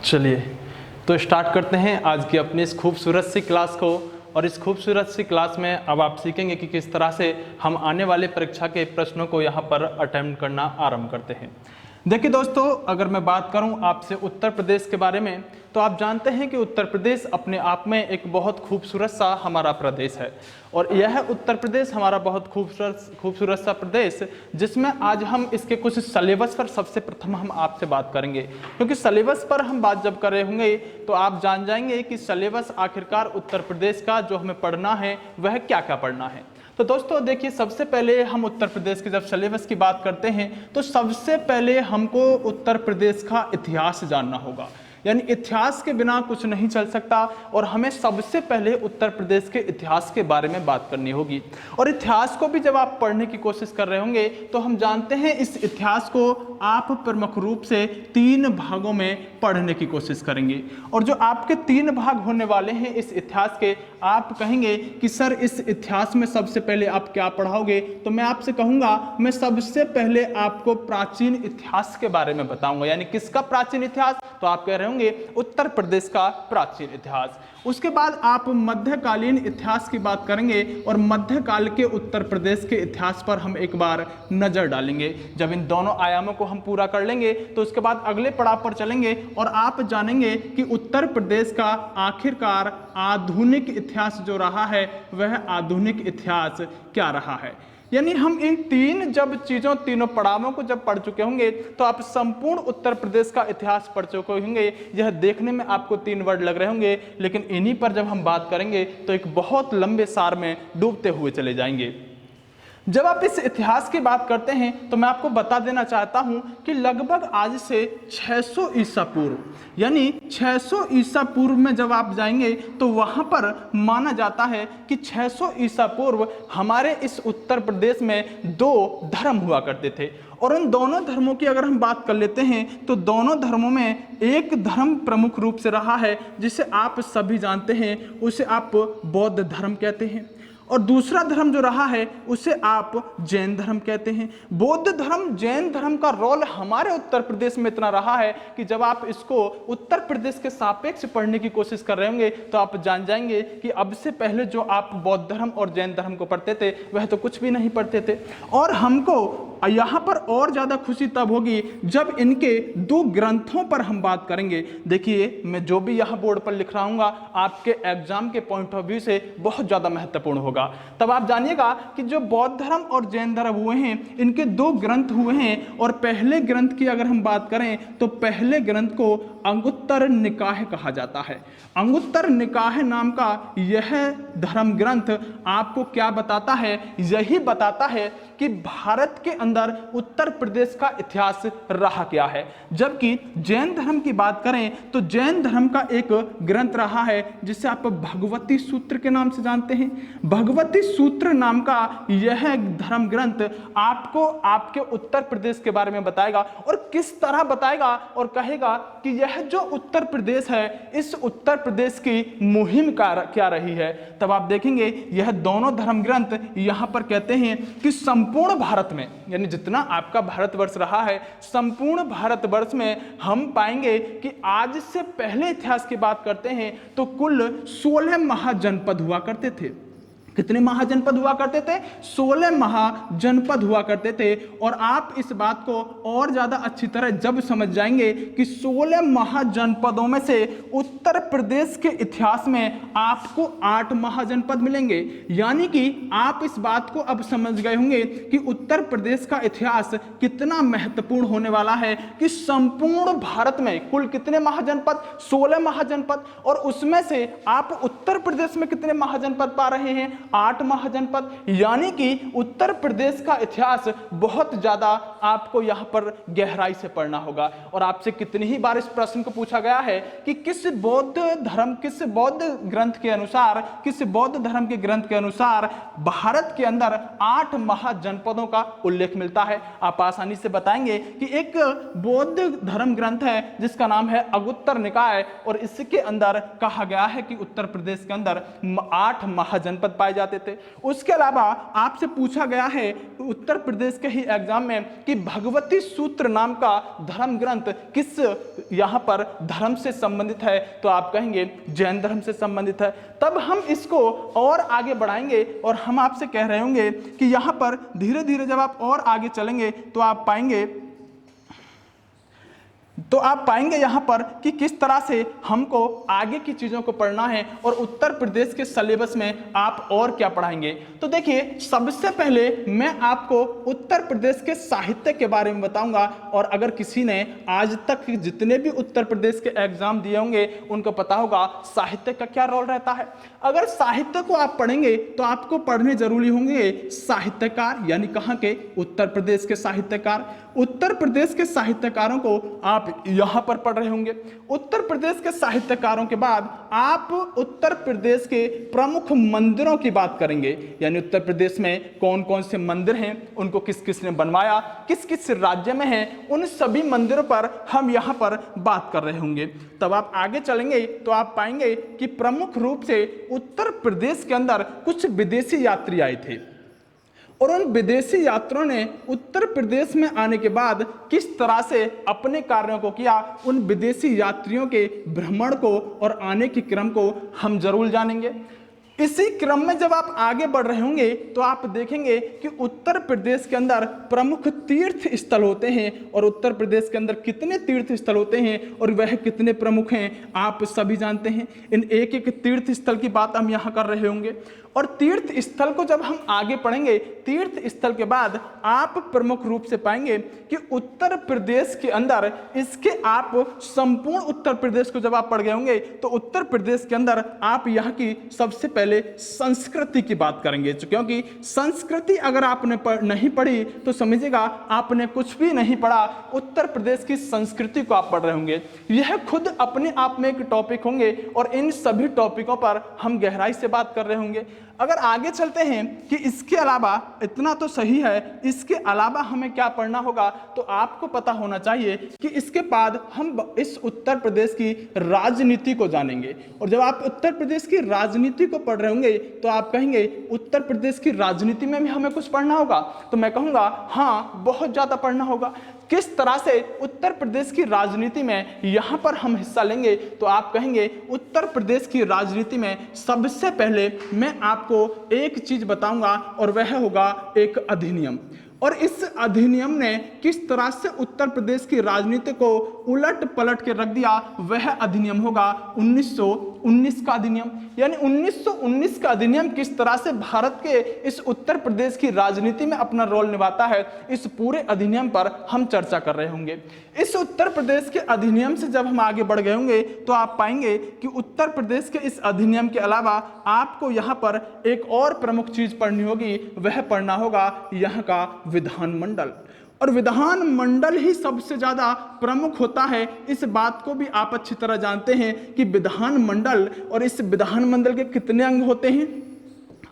चलिए तो स्टार्ट करते हैं आज की अपनी इस खूबसूरत सी क्लास को। और इस खूबसूरत सी क्लास में अब आप सीखेंगे कि किस तरह से हम आने वाले परीक्षा के प्रश्नों को यहाँ पर अटेम्प्ट करना आरंभ करते हैं। देखिए दोस्तों, अगर मैं बात करूं आपसे उत्तर प्रदेश के बारे में, तो आप जानते हैं कि उत्तर प्रदेश अपने आप में एक बहुत खूबसूरत सा हमारा प्रदेश है। और यह उत्तर प्रदेश हमारा बहुत खूबसूरत सा प्रदेश, जिसमें आज हम इसके कुछ सिलेबस पर सबसे प्रथम हम आपसे बात करेंगे। क्योंकि सिलेबस पर हम बात जब कर रहे होंगे तो आप जान जाएंगे कि सिलेबस आखिरकार उत्तर प्रदेश का जो हमें पढ़ना है वह क्या क्या पढ़ना है। तो दोस्तों देखिए, सबसे पहले हम उत्तर प्रदेश के जब सिलेबस की बात करते हैं तो सबसे पहले हमको उत्तर प्रदेश का इतिहास जानना होगा। यानी इतिहास के बिना कुछ नहीं चल सकता और हमें सबसे पहले उत्तर प्रदेश के इतिहास के बारे में बात करनी होगी। और इतिहास को भी जब आप पढ़ने की कोशिश कर रहे होंगे तो हम जानते हैं इस इतिहास को आप प्रमुख रूप से 3 भागों में पढ़ने की कोशिश करेंगे। और जो आपके 3 भाग होने वाले हैं इस इतिहास के, आप कहेंगे कि सर इस इतिहास में सबसे पहले आप क्या पढ़ाओगे, तो मैं आपसे कहूँगा मैं सबसे पहले आपको प्राचीन इतिहास के बारे में बताऊँगा। यानी किसका प्राचीन इतिहास, तो आप कह रहे होंगे उत्तर प्रदेश का प्राचीन इतिहास। उसके बाद आप मध्यकालीन इतिहास की बात करेंगे और मध्यकाल के उत्तर प्रदेश के इतिहास पर हम एक बार नजर डालेंगे। जब इन दोनों आयामों को हम पूरा कर लेंगे तो उसके बाद अगले पड़ाव पर चलेंगे और आप जानेंगे कि उत्तर प्रदेश का आखिरकार आधुनिक इतिहास जो रहा है वह आधुनिक इतिहास क्या रहा है। यानी हम इन तीनों पड़ावों को जब पढ़ चुके होंगे तो आप संपूर्ण उत्तर प्रदेश का इतिहास पढ़ चुके होंगे। यह देखने में आपको 3 वर्ड लग रहे होंगे, लेकिन इन्हीं पर जब हम बात करेंगे तो एक बहुत लंबे सार में डूबते हुए चले जाएंगे। जब आप इस इतिहास की बात करते हैं तो मैं आपको बता देना चाहता हूं कि लगभग आज से 600 ईसा पूर्व, यानी 600 ईसा पूर्व में जब आप जाएंगे तो वहां पर माना जाता है कि 600 ईसा पूर्व हमारे इस उत्तर प्रदेश में 2 धर्म हुआ करते थे। और उन दोनों धर्मों की अगर हम बात कर लेते हैं तो दोनों धर्मों में एक धर्म प्रमुख रूप से रहा है जिसे आप सभी जानते हैं, उसे आप बौद्ध धर्म कहते हैं। और दूसरा धर्म जो रहा है उसे आप जैन धर्म कहते हैं। बौद्ध धर्म जैन धर्म का रोल हमारे उत्तर प्रदेश में इतना रहा है कि जब आप इसको उत्तर प्रदेश के सापेक्ष पढ़ने की कोशिश कर रहे होंगे तो आप जान जाएंगे कि अब से पहले जो आप बौद्ध धर्म और जैन धर्म को पढ़ते थे वह तो कुछ भी नहीं पढ़ते थे। और हमको यहाँ पर और ज़्यादा खुशी तब होगी जब इनके 2 ग्रंथों पर हम बात करेंगे। देखिए, मैं जो भी यहाँ बोर्ड पर लिख रहा हूँ आपके एग्जाम के पॉइंट ऑफ व्यू से बहुत ज़्यादा महत्वपूर्ण होगा। तब आप जानिएगा कि जो बौद्ध धर्म और जैन धर्म हुए हैं इनके 2 ग्रंथ हुए हैं। और पहले ग्रंथ की अगर हम बात करें तो पहले ग्रंथ को अंगुत्तर निकाय कहा जाता है। अंगुत्तर निकाय नाम का यह धर्म ग्रंथ आपको क्या बताता है, यही बताता है कि भारत के अंदर उत्तर प्रदेश का इतिहास रहा क्या है। जबकि जैन धर्म की बात करें तो जैन धर्म का एक ग्रंथ रहा है जिसे आप भगवती सूत्र के नाम से जानते हैं। भगवती सूत्र नाम का यह धर्म ग्रंथ आपको आपके उत्तर प्रदेश के बारे में बताएगा और किस तरह बताएगा और कहेगा कि यह जो उत्तर प्रदेश है इस उत्तर प्रदेश की मुहिम क्या रही है। तब आप देखेंगे यह दोनों धर्म ग्रंथ यहाँ पर कहते हैं कि संपूर्ण भारत में, यानी जितना आपका भारतवर्ष रहा है संपूर्ण भारतवर्ष में हम पाएंगे कि आज से पहले इतिहास की बात करते हैं तो कुल 16 महाजनपद हुआ करते थे। कितने महाजनपद हुआ करते थे? 16 महाजनपद हुआ करते थे। और आप इस बात को और ज्यादा अच्छी तरह जब समझ जाएंगे कि 16 महाजनपदों में से उत्तर प्रदेश के इतिहास में आपको 8 महाजनपद मिलेंगे। यानी कि आप इस बात को अब समझ गए होंगे कि उत्तर प्रदेश का इतिहास कितना महत्वपूर्ण होने वाला है कि संपूर्ण भारत में कुल कितने महाजनपद? 16 महाजनपद। और उसमें से आप उत्तर प्रदेश में कितने महाजनपद पा रहे हैं? 8 महाजनपद। यानी कि उत्तर प्रदेश का इतिहास बहुत ज्यादा आपको यहां पर गहराई से पढ़ना होगा। और आपसे कितनी ही बार इस प्रश्न को पूछा गया है कि किस बौद्ध ग्रंथ के अनुसार, किस बौद्ध धर्म के ग्रंथ के अनुसार भारत के अंदर 8 महाजनपदों का उल्लेख मिलता है। आप आसानी से बताएंगे कि एक बौद्ध धर्म ग्रंथ है जिसका नाम है अंगुत्तर निकाय और इसके अंदर कहा गया है कि उत्तर प्रदेश के अंदर 8 महाजनपद पाए जाते थे। उसके अलावा आपसे पूछा गया है उत्तर प्रदेश के ही एग्जाम में कि भगवती सूत्र नाम का धर्म ग्रंथ किस यहाँ पर धर्म से संबंधित है, तो आप कहेंगे जैन धर्म से संबंधित है। तब हम इसको और आगे बढ़ाएंगे और हम आपसे कह रहे होंगे कि यहाँ पर धीरे धीरे जब आप और आगे चलेंगे तो आप पाएंगे यहाँ पर कि किस तरह से हमको आगे की चीज़ों को पढ़ना है और उत्तर प्रदेश के सिलेबस में आप और क्या पढ़ाएंगे। तो देखिए, सबसे पहले मैं आपको उत्तर प्रदेश के साहित्य के बारे में बताऊंगा। और अगर किसी ने आज तक जितने भी उत्तर प्रदेश के एग्जाम दिए होंगे उनको पता होगा साहित्य का क्या रोल रहता है। अगर साहित्य को आप पढ़ेंगे तो आपको पढ़ने जरूरी होंगे साहित्यकार, यानी कहाँ के, उत्तर प्रदेश के साहित्यकार। उत्तर प्रदेश के साहित्यकारों को आप यहां पर पढ़ रहे होंगे। उत्तर प्रदेश के साहित्यकारों के बाद आप उत्तर प्रदेश के प्रमुख मंदिरों की बात करेंगे, यानी उत्तर प्रदेश में कौन कौन से मंदिर हैं, उनको किस किस ने बनवाया, किस किस राज्य में हैं, उन सभी मंदिरों पर हम यहां पर बात कर रहे होंगे। तब आप आगे चलेंगे तो आप पाएंगे कि प्रमुख रूप से उत्तर प्रदेश के अंदर कुछ विदेशी यात्री आए थे और उन विदेशी यात्रियों ने उत्तर प्रदेश में आने के बाद किस तरह से अपने कार्यों को किया, उन विदेशी यात्रियों के भ्रमण को और आने के क्रम को हम जरूर जानेंगे। इसी क्रम में जब आप आगे बढ़ रहे होंगे तो आप देखेंगे कि उत्तर प्रदेश के अंदर प्रमुख तीर्थ स्थल होते हैं और उत्तर प्रदेश के अंदर कितने तीर्थ स्थल होते हैं और वह कितने प्रमुख हैं आप सभी जानते हैं। इन एक एक तीर्थ स्थल की बात हम यहाँ कर रहे होंगे। और तीर्थ स्थल को जब हम आगे पढ़ेंगे, तीर्थ स्थल के बाद आप प्रमुख रूप से पाएंगे कि उत्तर प्रदेश के अंदर इसके आप संपूर्ण उत्तर प्रदेश को जब आप पढ़ गए होंगे तो उत्तर प्रदेश के अंदर आप यहाँ की सबसे पहले संस्कृति की बात करेंगे, क्योंकि संस्कृति अगर आपने नहीं पढ़ी तो समझिएगा आपने कुछ भी नहीं पढ़ा। उत्तर प्रदेश की संस्कृति को आप पढ़ रहे होंगे, यह खुद अपने आप में एक टॉपिक होंगे और इन सभी टॉपिकों पर हम गहराई से बात कर रहे होंगे। अगर आगे चलते हैं कि इसके अलावा, इतना तो सही है, इसके अलावा हमें क्या पढ़ना होगा, तो आपको पता होना चाहिए कि इसके बाद हम इस उत्तर प्रदेश की राजनीति को जानेंगे। और जब आप उत्तर प्रदेश की राजनीति को पढ़ रहे होंगे तो आप कहेंगे उत्तर प्रदेश की राजनीति में भी हमें कुछ पढ़ना होगा, तो मैं कहूँगा हाँ, बहुत ज़्यादा पढ़ना होगा। किस तरह से उत्तर प्रदेश की राजनीति में यहाँ पर हम हिस्सा लेंगे, तो आप कहेंगे उत्तर प्रदेश की राजनीति में सबसे पहले मैं आपको एक चीज बताऊंगा और वह होगा एक अधिनियम। और इस अधिनियम ने किस तरह से उत्तर प्रदेश की राजनीति को उलट पलट के रख दिया, वह अधिनियम होगा 1919 का अधिनियम। यानी 1919 का अधिनियम किस तरह से भारत के इस उत्तर प्रदेश की राजनीति में अपना रोल निभाता है, इस पूरे अधिनियम पर हम चर्चा कर रहे होंगे। इस उत्तर प्रदेश के अधिनियम से जब हम आगे बढ़ गए होंगे तो आप पाएंगे कि उत्तर प्रदेश के इस अधिनियम के अलावा आपको यहाँ पर एक और प्रमुख चीज पढ़नी होगी, वह पढ़ना होगा यहाँ का विधानमंडल। और विधानमंडल ही सबसे ज्यादा प्रमुख होता है, इस बात को भी आप अच्छी तरह जानते हैं कि विधानमंडल और इस विधानमंडल के कितने अंग होते हैं।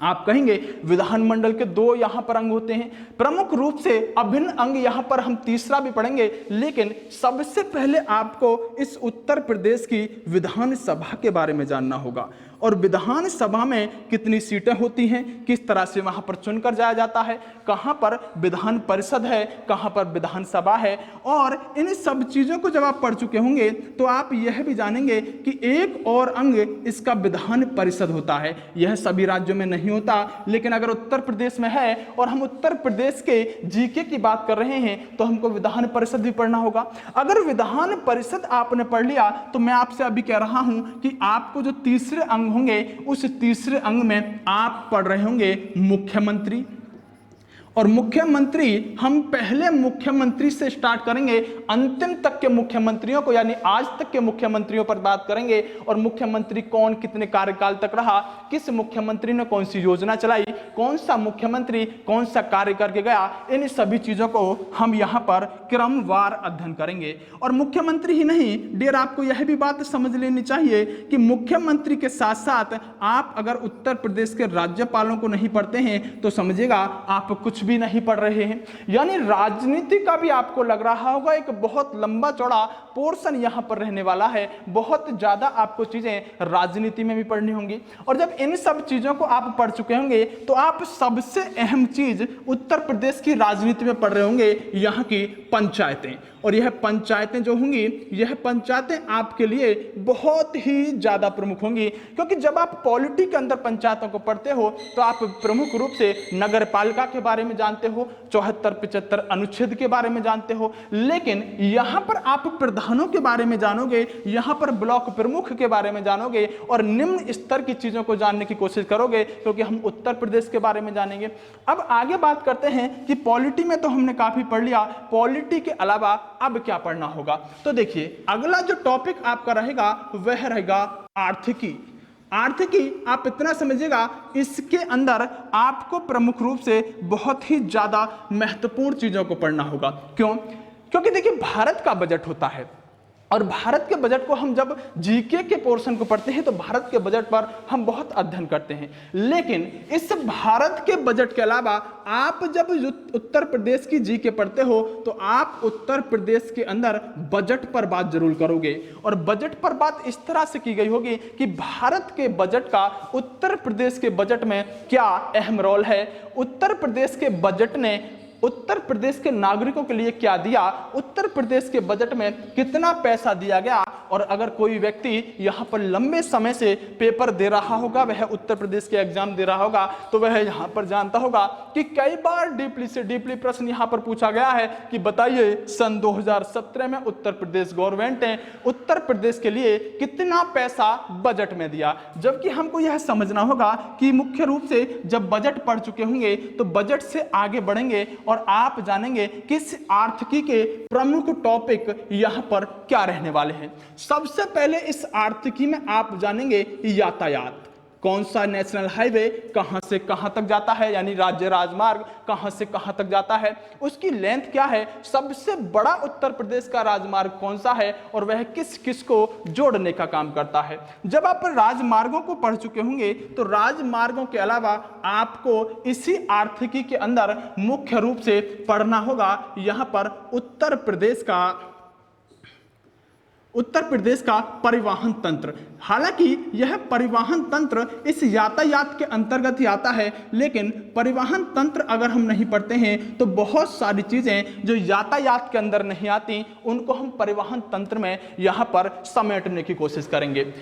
आप कहेंगे विधानमंडल के 2 यहाँ पर अंग होते हैं, प्रमुख रूप से अभिन्न अंग यहाँ पर हम तीसरा भी पढ़ेंगे। लेकिन सबसे पहले आपको इस उत्तर प्रदेश की विधानसभा के बारे में जानना होगा और विधानसभा में कितनी सीटें होती हैं, किस तरह से वहां पर चुनकर जाया जाता है, कहां पर विधान परिषद है, कहां पर विधानसभा है। और इन सब चीजों को जब आप पढ़ चुके होंगे तो आप यह भी जानेंगे कि एक और अंग इसका विधान परिषद होता है। यह सभी राज्यों में नहीं होता, लेकिन अगर उत्तर प्रदेश में है और हम उत्तर प्रदेश के जीके की बात कर रहे हैं तो हमको विधान परिषद भी पढ़ना होगा। अगर विधान परिषद आपने पढ़ लिया तो मैं आपसे अभी कह रहा हूं कि आपको जो तीसरे अंग होंगे उस तीसरे अंग में आप पढ़ रहे होंगे मुख्यमंत्री। और मुख्यमंत्री, हम पहले मुख्यमंत्री से स्टार्ट करेंगे, अंतिम तक के मुख्यमंत्रियों को यानी आज तक के मुख्यमंत्रियों पर बात करेंगे। और मुख्यमंत्री कौन कितने कार्यकाल तक रहा, किस मुख्यमंत्री ने कौन सी योजना चलाई, कौन सा मुख्यमंत्री कौन सा कार्य करके गया, इन सभी चीजों को हम यहाँ पर क्रमवार अध्ययन करेंगे। और मुख्यमंत्री ही नहीं डियर, आपको यह भी बात समझ लेनी चाहिए कि मुख्यमंत्री के साथ साथ आप अगर उत्तर प्रदेश के राज्यपालों को नहीं पढ़ते हैं तो समझिएगा आप कुछ कुछ भी नहीं पढ़ रहे हैं। यानी राजनीति का भी आपको लग रहा होगा एक बहुत लंबा चौड़ा पोर्शन यहाँ पर रहने वाला है, बहुत ज्यादा आपको चीजें राजनीति में भी पढ़नी होंगी। और जब इन सब चीजों को आप पढ़ चुके होंगे तो आप सबसे अहम चीज उत्तर प्रदेश की राजनीति में पढ़ रहे होंगे, यहाँ की पंचायतें। और यह पंचायतें जो होंगी, यह पंचायतें आपके लिए बहुत ही ज्यादा प्रमुख होंगी, क्योंकि जब आप पॉलिटी के अंदर पंचायतों को पढ़ते हो तो आप प्रमुख रूप से नगर पालिका के बारे में जानते हो, 74-75 अनुच्छेद के बारे में जानते हो, लेकिन यहाँ पर आप प्रधानों के बारे में जानोगे, यहाँ पर ब्लॉक प्रमुख के बारे में जानोगे और निम्न स्तर की चीजों को जानने की कोशिश करोगे, क्योंकि हम उत्तर प्रदेश के बारे में जानेंगे। अब आगे बात करते हैं कि पॉलिटी में तो हमने काफी पढ़ लिया, पॉलिटी के अलावा अब क्या पढ़ना होगा। तो देखिए अगला जो टॉपिक आपका रहेगा वह रहेगा आर्थिकी। आर्थिकी आप इतना समझिएगा, इसके अंदर आपको प्रमुख रूप से बहुत ही ज्यादा महत्वपूर्ण चीजों को पढ़ना होगा। क्यों? क्योंकि देखिए भारत का बजट होता है और भारत के बजट को हम जब जीके के पोर्शन को पढ़ते हैं तो भारत के बजट पर हम बहुत अध्ययन करते हैं, लेकिन इस भारत के बजट के अलावा आप जब उत्तर प्रदेश की जीके पढ़ते हो तो आप उत्तर प्रदेश के अंदर बजट पर बात जरूर करोगे। और बजट पर बात इस तरह से की गई होगी कि भारत के बजट का उत्तर प्रदेश के बजट में क्या अहम रोल है, उत्तर प्रदेश के बजट ने उत्तर प्रदेश के नागरिकों के लिए क्या दिया, उत्तर प्रदेश के बजट में कितना पैसा दिया गया। और अगर कोई व्यक्ति यहाँ पर लंबे समय से पेपर दे रहा होगा, वह उत्तर प्रदेश के एग्जाम दे रहा होगा, तो वह यहाँ पर जानता होगा कि कई बार डीपली से डीपली प्रश्न यहाँ पर पूछा गया है कि बताइए सन 2017 में उत्तर प्रदेश गवर्नमेंट ने उत्तर प्रदेश के लिए कितना पैसा बजट में दिया। जबकि हमको यह समझना होगा कि मुख्य रूप से जब बजट पढ़ चुके होंगे तो बजट से आगे बढ़ेंगे और आप जानेंगे कि इस आर्थिकी के प्रमुख टॉपिक यहाँ पर क्या रहने वाले हैं। सबसे पहले इस आर्थिकी में आप जानेंगे यातायात, कौन सा नेशनल हाईवे कहां से कहां तक जाता है, यानी राज्य राजमार्ग कहां से कहां तक जाता है, उसकी लेंथ क्या है, सबसे बड़ा उत्तर प्रदेश का राजमार्ग कौन सा है और वह किस किस को जोड़ने का काम करता है। जब आप राजमार्गों को पढ़ चुके होंगे तो राजमार्गों के अलावा आपको इसी आर्थिकी के अंदर मुख्य रूप से पढ़ना होगा यहाँ पर उत्तर प्रदेश का परिवहन तंत्र। हालांकि यह परिवहन तंत्र इस यातायात के अंतर्गत ही आता है, लेकिन परिवहन तंत्र अगर हम नहीं पढ़ते हैं तो बहुत सारी चीजें जो यातायात के अंदर नहीं आती उनको हम परिवहन तंत्र में यहाँ पर समेटने की कोशिश करेंगे।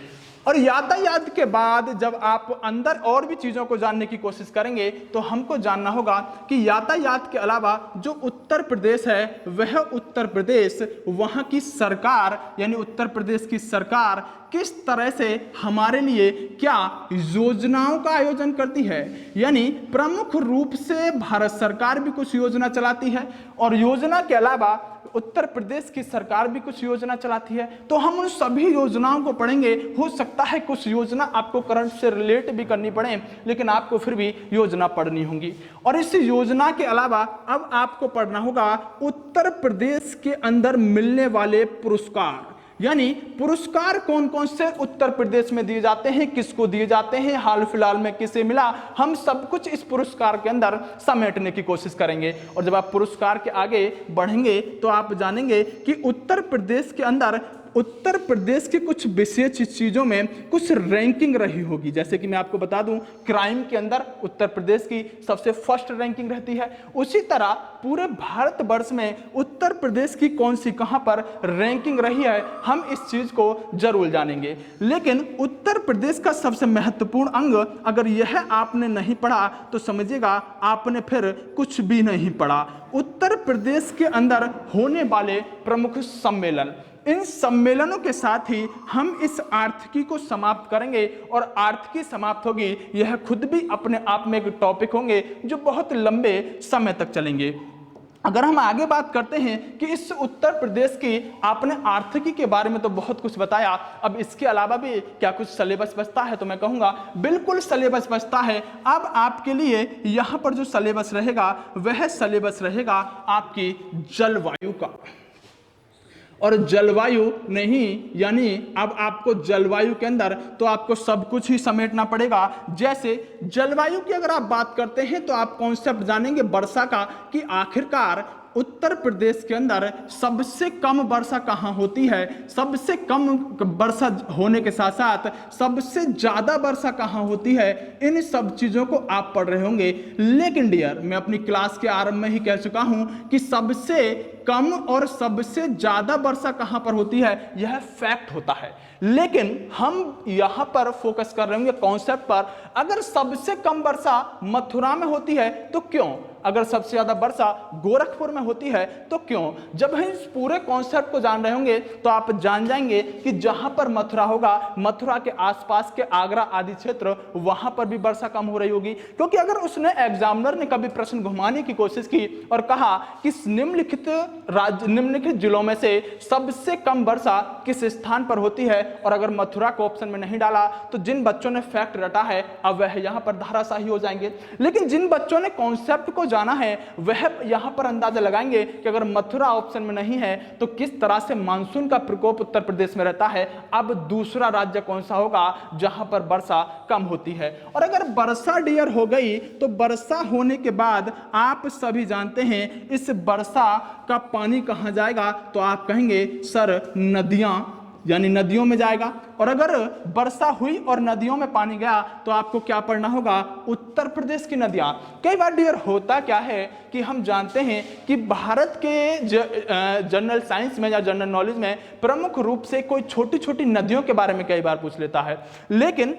और यातायात के बाद जब आप अंदर और भी चीजों को जानने की कोशिश करेंगे तो हमको जानना होगा कि यातायात के अलावा जो उत्तर प्रदेश है वह उत्तर प्रदेश वहां की सरकार यानी उत्तर प्रदेश की सरकार किस तरह से हमारे लिए क्या योजनाओं का आयोजन करती है। यानी प्रमुख रूप से भारत सरकार भी कुछ योजना चलाती है और योजना के अलावा उत्तर प्रदेश की सरकार भी कुछ योजना चलाती है। तो हम उन सभी योजनाओं को पढ़ेंगे। हो सकता है कुछ योजना आपको करंट से रिलेट भी करनी पड़े, लेकिन आपको फिर भी योजना पढ़नी होगी। और इस योजना के अलावा अब आपको पढ़ना होगा उत्तर प्रदेश के अंदर मिलने वाले पुरस्कार, यानी पुरस्कार कौन कौन से उत्तर प्रदेश में दिए जाते हैं, किसको दिए जाते हैं, हाल फिलहाल में किसे मिला, हम सब कुछ इस पुरस्कार के अंदर समेटने की कोशिश करेंगे। और जब आप पुरस्कार के आगे बढ़ेंगे तो आप जानेंगे कि उत्तर प्रदेश के अंदर उत्तर प्रदेश के कुछ विशेष चीजों में कुछ रैंकिंग रही होगी। जैसे कि मैं आपको बता दूं, क्राइम के अंदर उत्तर प्रदेश की सबसे फर्स्ट रैंकिंग रहती है। उसी तरह पूरे भारतवर्ष में उत्तर प्रदेश की कौन सी कहां पर रैंकिंग रही है, हम इस चीज को जरूर जानेंगे। लेकिन उत्तर प्रदेश का सबसे महत्वपूर्ण अंग अगर यह आपने नहीं पढ़ा तो समझिएगा आपने फिर कुछ भी नहीं पढ़ा। उत्तर प्रदेश के अंदर होने वाले प्रमुख सम्मेलन, इन सम्मेलनों के साथ ही हम इस आर्थिकी को समाप्त करेंगे। और आर्थिकी समाप्त होगी, यह खुद भी अपने आप में एक टॉपिक होंगे जो बहुत लंबे समय तक चलेंगे। अगर हम आगे बात करते हैं कि इस उत्तर प्रदेश की आपने आर्थिकी के बारे में तो बहुत कुछ बताया, अब इसके अलावा भी क्या कुछ सिलेबस बचता है, तो मैं कहूँगा बिल्कुल सिलेबस बचता है। अब आपके लिए यहाँ पर जो सिलेबस रहेगा वह सिलेबस रहेगा आपकी जलवायु का। और जलवायु नहीं, यानी अब आपको जलवायु के अंदर तो आपको सब कुछ ही समेटना पड़ेगा। जैसे जलवायु की अगर आप बात करते हैं तो आप कॉन्सेप्ट जानेंगे वर्षा का, कि आखिरकार उत्तर प्रदेश के अंदर सबसे कम वर्षा कहाँ होती है, सबसे कम वर्षा होने के साथ साथ सबसे ज्यादा वर्षा कहाँ होती है, इन सब चीजों को आप पढ़ रहे होंगे। लेकिन डियर, मैं अपनी क्लास के आरंभ में ही कह चुका हूं कि सबसे कम और सबसे ज्यादा वर्षा कहां पर होती है, यह फैक्ट होता है। लेकिन हम यहां पर फोकस कर रहे होंगे कॉन्सेप्ट पर। अगर सबसे कम वर्षा मथुरा में होती है तो क्यों, अगर सबसे ज्यादा वर्षा गोरखपुर में होती है तो क्यों? जब हम इस पूरे कॉन्सेप्ट को जान रहे होंगे तो आप जान जाएंगे कि जहां पर मथुरा होगा, मथुरा के आसपास के आगरा आदि क्षेत्र, वहां पर भी वर्षा कम हो रही होगी। क्योंकि अगर उसने एग्जामिनर ने कभी प्रश्न घुमाने की कोशिश की और कहा कि निम्नलिखित जिलों में से सबसे कम वर्षा किस स्थान पर होती है, और अगर मथुरा को ऑप्शन में नहीं डाला तो जिन बच्चों ने फैक्ट रटा है अब वह यहां पर धाराशाही हो जाएंगे। लेकिन जिन बच्चों ने कॉन्सेप्ट को जाना है वह यहां पर अंदाजा लगाएंगे कि अगर मथुरा ऑप्शन में नहीं है तो किस तरह से मानसून का प्रकोप उत्तर प्रदेश में रहता है। अब दूसरा राज्य कौन सा होगा जहां पर वर्षा कम होती है। और अगर वर्षा डियर हो गई तो वर्षा होने के बाद आप सभी जानते हैं इस वर्षा का पानी कहां जाएगा, तो आप कहेंगे सर नदियां, यानी नदियों में जाएगा। और अगर वर्षा हुई और नदियों में पानी गया तो आपको क्या पढ़ना होगा, उत्तर प्रदेश की नदियां। कई बार डियर होता क्या है कि हम जानते हैं कि भारत के जनरल साइंस में या जनरल नॉलेज में प्रमुख रूप से कोई छोटी छोटी नदियों के बारे में कई बार पूछ लेता है। लेकिन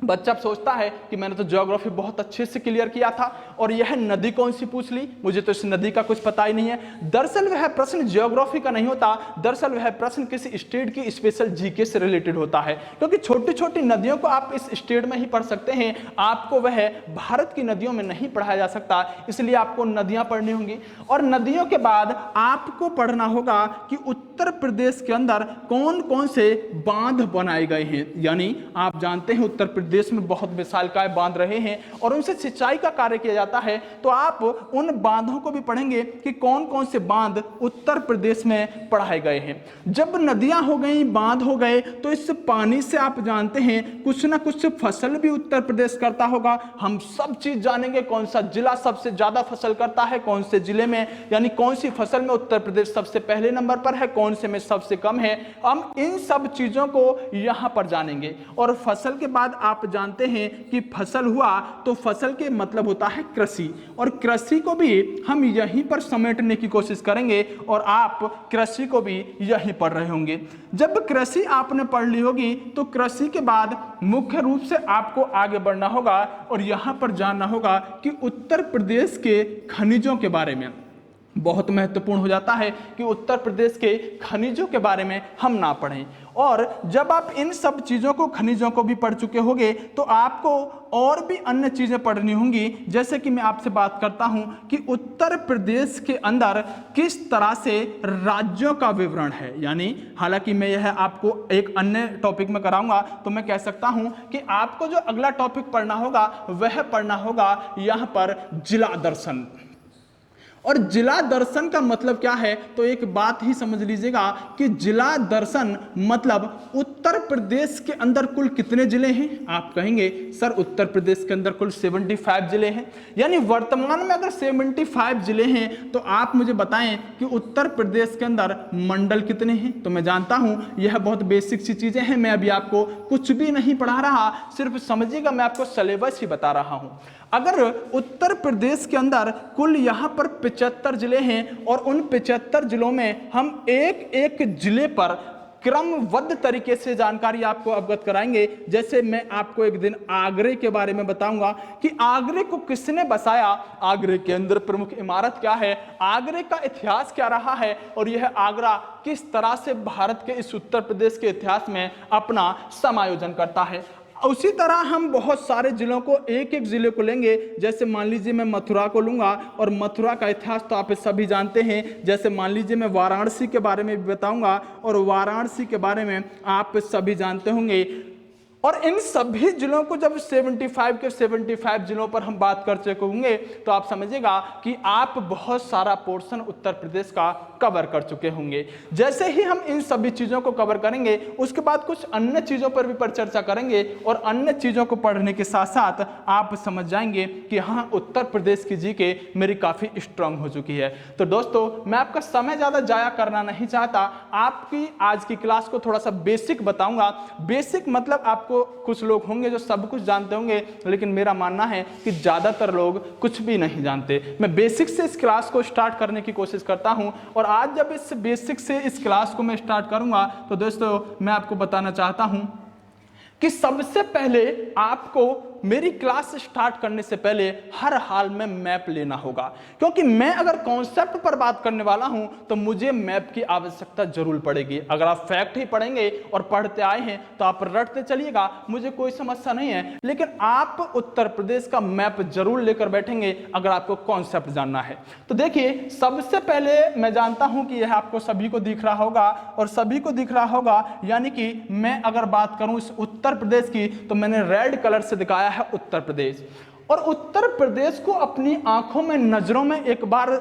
बच्चा सोचता है कि मैंने तो ज्योग्राफी बहुत अच्छे से क्लियर किया था और यह नदी कौन सी पूछ ली, मुझे तो इस नदी का कुछ पता ही नहीं है। दरअसल वह प्रश्न ज्योग्राफी का नहीं होता, दरअसल वह प्रश्न किसी स्टेट की स्पेशल जीके से रिलेटेड होता है। क्योंकि छोटी छोटी नदियों को आप इस स्टेट में ही पढ़ सकते हैं, आपको वह भारत की नदियों में नहीं पढ़ाया जा सकता, इसलिए आपको नदियां पढ़नी होंगी। और नदियों के बाद आपको पढ़ना होगा कि उत्तर प्रदेश के अंदर कौन कौन से बांध बनाए गए हैं। यानी आप जानते हैं उत्तर प्रदेश में बहुत विशालकाय बांध रहे हैं और उनसे सिंचाई का कार्य किया जाता है, तो आप उन बांधों को भी पढ़ेंगे कि कौन कौन से बांध उत्तर प्रदेश में पढ़ाए गए हैं। जब नदियां हो गई, बांध हो गए, तो इस पानी से आप जानते हैं कुछ ना कुछ फसल भी उत्तर प्रदेश करता होगा। हम सब चीज जानेंगे, कौन सा जिला सबसे ज्यादा फसल करता है, कौन से जिले में, यानी कौन सी फसल में उत्तर प्रदेश सबसे पहले नंबर पर है, कौन से में सबसे कम है। हम इन सब चीजों को यहां पर जानेंगे। और फसल के बाद आप जानते हैं कि फसल हुआ तो फसल के मतलब होता है कृषि, और कृषि को भी हम यहीं पर समेटने की कोशिश करेंगे और आप कृषि को भी यहीं पढ़ रहे होंगे। जब कृषि आपने पढ़ ली होगी तो कृषि के बाद मुख्य रूप से आपको आगे बढ़ना होगा और यहां पर जानना होगा कि उत्तर प्रदेश के खनिजों के बारे में। बहुत महत्वपूर्ण हो जाता है कि उत्तर प्रदेश के खनिजों के बारे में हम ना पढ़ें। और जब आप इन सब चीज़ों को, खनिजों को भी पढ़ चुके होंगे तो आपको और भी अन्य चीज़ें पढ़नी होंगी। जैसे कि मैं आपसे बात करता हूं कि उत्तर प्रदेश के अंदर किस तरह से राज्यों का विवरण है। यानी हालांकि मैं यह आपको एक अन्य टॉपिक में कराऊंगा, तो मैं कह सकता हूं कि आपको जो अगला टॉपिक पढ़ना होगा वह पढ़ना होगा यहां पर जिला दर्शन। और जिला दर्शन का मतलब क्या है, तो एक बात ही समझ लीजिएगा कि जिला दर्शन मतलब उत्तर प्रदेश के अंदर कुल कितने जिले हैं। आप कहेंगे सर उत्तर प्रदेश के अंदर कुल 75 जिले हैं, यानी वर्तमान में अगर 75 जिले हैं तो आप मुझे बताएं कि उत्तर प्रदेश के अंदर मंडल कितने हैं। तो मैं जानता हूं यह बहुत बेसिक सी चीजें हैं, मैं अभी आपको कुछ भी नहीं पढ़ा रहा, सिर्फ समझिएगा मैं आपको सिलेबस ही बता रहा हूं। अगर उत्तर प्रदेश के अंदर कुल यहां पर 75 जिले हैं और उन 75 जिलों में हम एक एक जिले पर क्रमबद्ध तरीके से जानकारी आपको अवगत कराएंगे। जैसे मैं आपको एक दिन आगरे के बारे में बताऊंगा कि आगरे को किसने बसाया, आगरे के अंदर प्रमुख इमारत क्या है, आगरे का इतिहास क्या रहा है और यह आगरा किस तरह से भारत के इस उत्तर प्रदेश के इतिहास में अपना समायोजन करता है। उसी तरह हम बहुत सारे जिलों को, एक एक जिले को लेंगे। जैसे मान लीजिए मैं मथुरा को लूंगा और मथुरा का इतिहास तो आप सभी जानते हैं। जैसे मान लीजिए मैं वाराणसी के बारे में भी बताऊंगा और वाराणसी के बारे में आप सभी जानते होंगे। और इन सभी जिलों को जब 75 के 75 जिलों पर हम बात कर चुके होंगे तो आप समझिएगा कि आप बहुत सारा पोर्शन उत्तर प्रदेश का कवर कर चुके होंगे। जैसे ही हम इन सभी चीजों को कवर करेंगे उसके बाद कुछ अन्य चीजों पर भी पर चर्चा करेंगे और अन्य चीजों को पढ़ने के साथ साथ आप समझ जाएंगे कि हाँ, उत्तर प्रदेश की जीके मेरी काफी स्ट्रांग हो चुकी है। तो दोस्तों, मैं आपका समय ज्यादा जाया करना नहीं चाहता, आपकी आज की क्लास को थोड़ा सा बेसिक बताऊंगा। बेसिक मतलब आपको कुछ लोग होंगे जो सब कुछ जानते होंगे, लेकिन मेरा मानना है कि ज्यादातर लोग कुछ भी नहीं जानते। मैं बेसिक से इस क्लास को स्टार्ट करने की कोशिश करता हूं और आज जब इस बेसिक से इस क्लास को मैं स्टार्ट करूंगा तो दोस्तों मैं आपको बताना चाहता हूं कि सबसे पहले आपको मेरी क्लास स्टार्ट करने से पहले हर हाल में मैप लेना होगा, क्योंकि मैं अगर कॉन्सेप्ट पर बात करने वाला हूं तो मुझे मैप की आवश्यकता जरूर पड़ेगी। अगर आप फैक्ट ही पढ़ेंगे और पढ़ते आए हैं तो आप रटते चलिएगा, मुझे कोई समस्या नहीं है, लेकिन आप उत्तर प्रदेश का मैप जरूर लेकर बैठेंगे अगर आपको कॉन्सेप्ट जानना है। तो देखिए, सबसे पहले मैं जानता हूं कि यह आपको सभी को दिख रहा होगा और सभी को दिख रहा होगा, यानी कि मैं अगर बात करूं इस उत्तर प्रदेश की तो मैंने रेड कलर से दिखाया है उत्तर प्रदेश। और उत्तर प्रदेश को अपनी आंखों में, नजरों में एक बार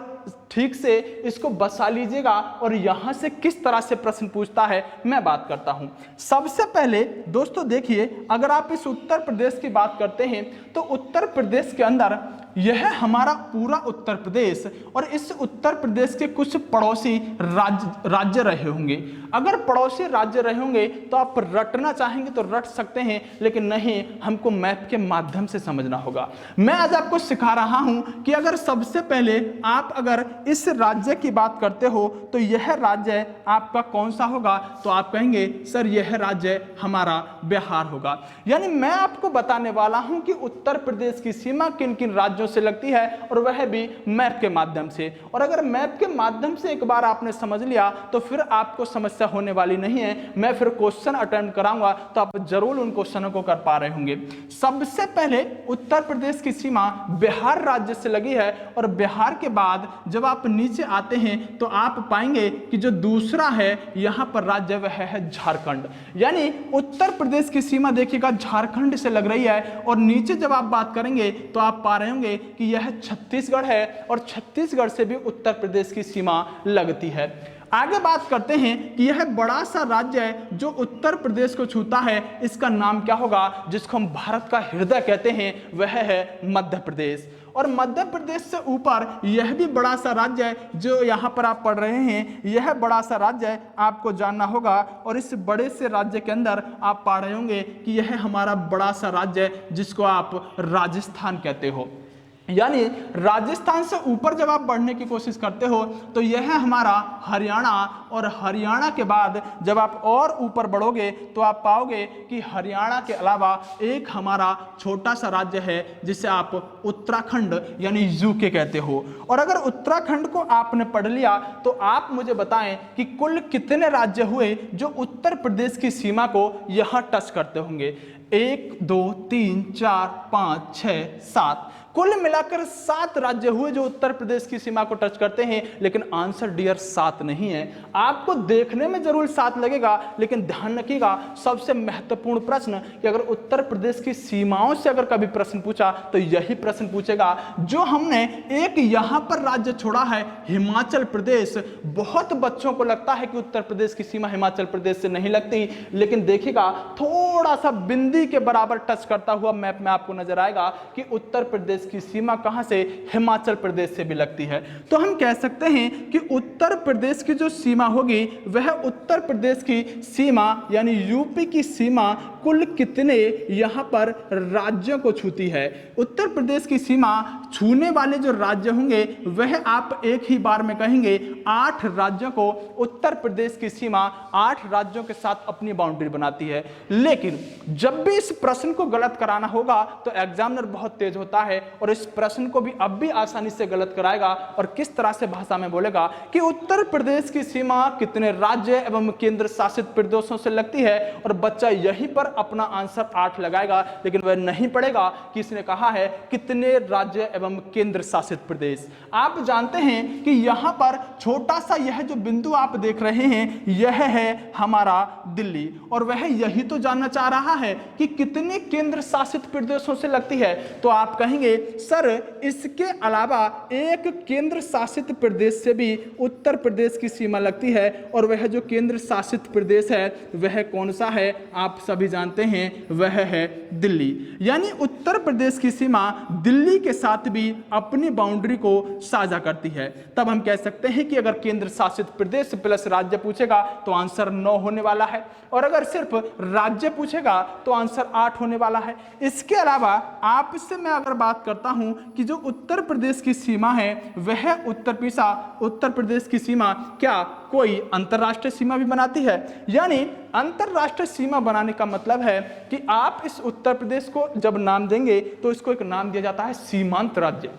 ठीक से इसको बसा लीजिएगा और यहां से किस तरह से प्रश्न पूछता है मैं बात करता हूं। सबसे पहले दोस्तों देखिए, अगर आप इस उत्तर प्रदेश की बात करते हैं तो उत्तर प्रदेश के अंदर यह हमारा पूरा उत्तर प्रदेश और इस उत्तर प्रदेश के कुछ पड़ोसी राज्य रहे होंगे। अगर पड़ोसी राज्य रहे होंगे तो आप रटना चाहेंगे तो रट सकते हैं, लेकिन नहीं, हमको मैप के माध्यम से समझना होगा। मैं आज आपको सिखा रहा हूं कि अगर सबसे पहले आप अगर इस राज्य की बात करते हो तो यह राज्य आपका कौन सा होगा, तो आप कहेंगे सर यह राज्य हमारा बिहार होगा। यानी मैं आपको बताने वाला हूं कि उत्तर प्रदेश की सीमा किन किन राज्यों से लगती है और वह भी मैप के माध्यम से। और अगर मैप के माध्यम से एक बार आपने समझ लिया तो फिर आपको समस्या होने वाली नहीं है। मैं फिर क्वेश्चन अटेम्प्ट कराऊंगा तो आप जरूर उन क्वेश्चनों को कर पा रहे होंगे। सबसे पहले उत्तर प्रदेश की सीमा बिहार राज्य से लगी है और बिहार के बाद जब आप नीचे आते हैं तो आप पाएंगे कि जो दूसरा है यहां पर राज्य वह है झारखंड। यानी उत्तर प्रदेश की सीमा देखिएगा झारखंड से लग रही है और नीचे जब आप बात करेंगे तो आप पा रहे होंगे कि यह छत्तीसगढ़ है और छत्तीसगढ़ से भी उत्तर प्रदेश की सीमा लगती है। आगे बात करते हैं कि यह बड़ा सा राज्य है जो उत्तर प्रदेश को छूता है, इसका नाम क्या होगा, जिसको हम भारत का हृदय कहते हैं, वह है मध्य प्रदेश। और मध्य प्रदेश से ऊपर यह भी बड़ा सा राज्य है जो यहाँ पर आप पढ़ रहे हैं, यह बड़ा सा राज्य है, आपको जानना होगा। और इस बड़े से राज्य के अंदर आप पा रहे होंगे कि यह हमारा बड़ा सा राज्य है जिसको आप राजस्थान कहते हो। यानी राजस्थान से ऊपर जब आप बढ़ने की कोशिश करते हो तो यह हमारा हरियाणा, और हरियाणा के बाद जब आप और ऊपर बढ़ोगे तो आप पाओगे कि हरियाणा के अलावा एक हमारा छोटा सा राज्य है जिसे आप उत्तराखंड यानी यूके कहते हो। और अगर उत्तराखंड को आपने पढ़ लिया तो आप मुझे बताएं कि कुल कितने राज्य हुए जो उत्तर प्रदेश की सीमा को यहां टच करते होंगे। 1 2 3 4 5 6 7, कुल मिलाकर 7 राज्य हुए जो उत्तर प्रदेश की सीमा को टच करते हैं। लेकिन आंसर डियर 7 नहीं है। आपको देखने में जरूर 7 लगेगा, लेकिन ध्यान रखिएगा सबसे महत्वपूर्ण प्रश्न कि अगर उत्तर प्रदेश की सीमाओं से अगर कभी प्रश्न पूछा तो यही प्रश्न पूछेगा जो हमने एक यहां पर राज्य छोड़ा है, हिमाचल प्रदेश। बहुत बच्चों को लगता है कि उत्तर प्रदेश की सीमा हिमाचल प्रदेश से नहीं लगती, लेकिन देखिएगा थोड़ा सा बिंदी के बराबर टच करता हुआ मैप में आपको नजर आएगा कि उत्तर प्रदेश की सीमा कहां से, हिमाचल प्रदेश से भी लगती है। तो हम कह सकते हैं कि उत्तर प्रदेश की जो सीमा होगी वह उत्तर प्रदेश की सीमा यानी यूपी की सीमा कुल कितने यहां पर राज्यों को छूती है। उत्तर प्रदेश की सीमा छूने वाले जो राज्य होंगे वह आप एक ही बार में कहेंगे 8 राज्यों को उत्तर प्रदेश की सीमा 8 राज्यों के साथ अपनी बाउंड्री बनाती है। लेकिन जब भी इस प्रश्न को गलत कराना होगा तो एग्जामिनर बहुत तेज होता है और इस प्रश्न को भी अब भी आसानी से गलत कराएगा और किस तरह से भाषा में बोलेगा कि उत्तर प्रदेश की सीमा कितने राज्य एवं केंद्र शासित प्रदेशों से लगती है, और बच्चा यहीं पर अपना आंसर 8 लगाएगा, लेकिन वह नहीं पढ़ेगा कि इसने कहा है कितने राज्य एवं केंद्र शासित प्रदेश। आप जानते हैं कि यहाँ पर छोटा सा यह जो बिंदु आप देख रहे हैं यह है हमारा दिल्ली, और वह यही तो जानना चाह रहा है कि कितने केंद्र शासित प्रदेशों से लगती है। तो आप कहेंगे सर इसके अलावा एक केंद्र शासित प्रदेश से भी उत्तर प्रदेश की सीमा लगती है, और वह जो केंद्र शासित प्रदेश है वह कौन सा है? आप सभी जानते हैं वह है दिल्ली। यानी उत्तर प्रदेश की सीमा दिल्ली के साथ भी अपनी बाउंड्री को साझा करती है। तब हम कह सकते हैं कि अगर केंद्र शासित प्रदेश प्लस राज्य पूछेगा तो आंसर 9 होने वाला है, और अगर सिर्फ राज्य पूछेगा तो आंसर 8 होने वाला है। इसके अलावा आपसे मैं अगर बात करता हूं कि जो उत्तर प्रदेश की सीमा है वह उत्तर प्रदेश की सीमा क्या कोई अंतरराष्ट्रीय सीमा भी बनाती है? यानी अंतरराष्ट्रीय सीमा बनाने का मतलब है कि आप इस उत्तर प्रदेश को जब नाम देंगे तो इसको एक नाम दिया जाता है सीमांत राज्य।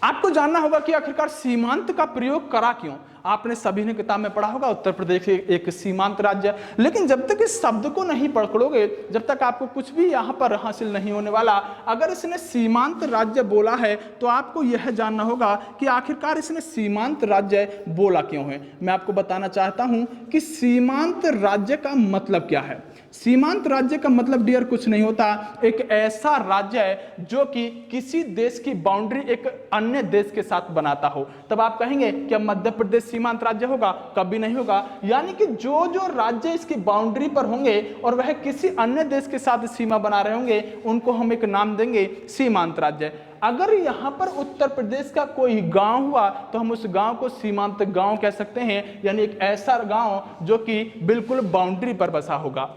आपको जानना होगा कि आखिरकार सीमांत का प्रयोग करा क्यों। आपने सभी ने किताब में पढ़ा होगा उत्तर प्रदेश एक सीमांत राज्य, लेकिन जब तक इस शब्द को नहीं पकड़ोगे जब तक आपको कुछ भी यहाँ पर हासिल नहीं होने वाला। अगर इसने सीमांत राज्य बोला है तो आपको यह जानना होगा कि आखिरकार इसने सीमांत राज्य बोला क्यों है। मैं आपको बताना चाहता हूं कि सीमांत राज्य का मतलब क्या है। सीमांत राज्य का मतलब डियर कुछ नहीं होता, एक ऐसा राज्य है जो कि किसी देश की बाउंड्री एक अन्य देश के साथ बनाता हो। तब आप कहेंगे क्या मध्य प्रदेश सीमांत राज्य होगा? कभी नहीं होगा। यानी कि जो जो राज्य इसकी बाउंड्री पर होंगे और वह किसी अन्य देश के साथ सीमा बना रहे होंगे उनको हम एक नाम देंगे सीमांत राज्य। अगर यहाँ पर उत्तर प्रदेश का कोई गांव हुआ तो हम उस गांव को सीमांत गांव कह सकते हैं, यानी एक ऐसा गांव जो कि बिल्कुल बाउंड्री पर बसा होगा।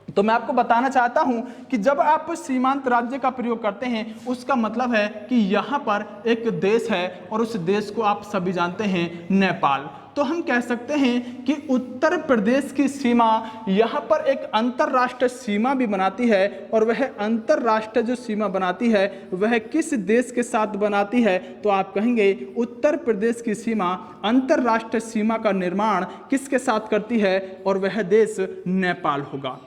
तो मैं आपको बताना चाहता हूं कि जब आप सीमांत राज्य का प्रयोग करते हैं उसका मतलब है कि यहाँ पर एक देश है और उस देश को आप सभी जानते हैं नेपाल। तो हम कह सकते हैं कि उत्तर प्रदेश की सीमा यहाँ पर एक अंतरराष्ट्रीय सीमा भी बनाती है, और वह अंतरराष्ट्रीय जो सीमा बनाती है वह किस देश के साथ बनाती है? तो आप कहेंगे उत्तर प्रदेश की सीमा अंतरराष्ट्रीय सीमा का निर्माण किसके साथ करती है? और वह देश नेपाल होगा।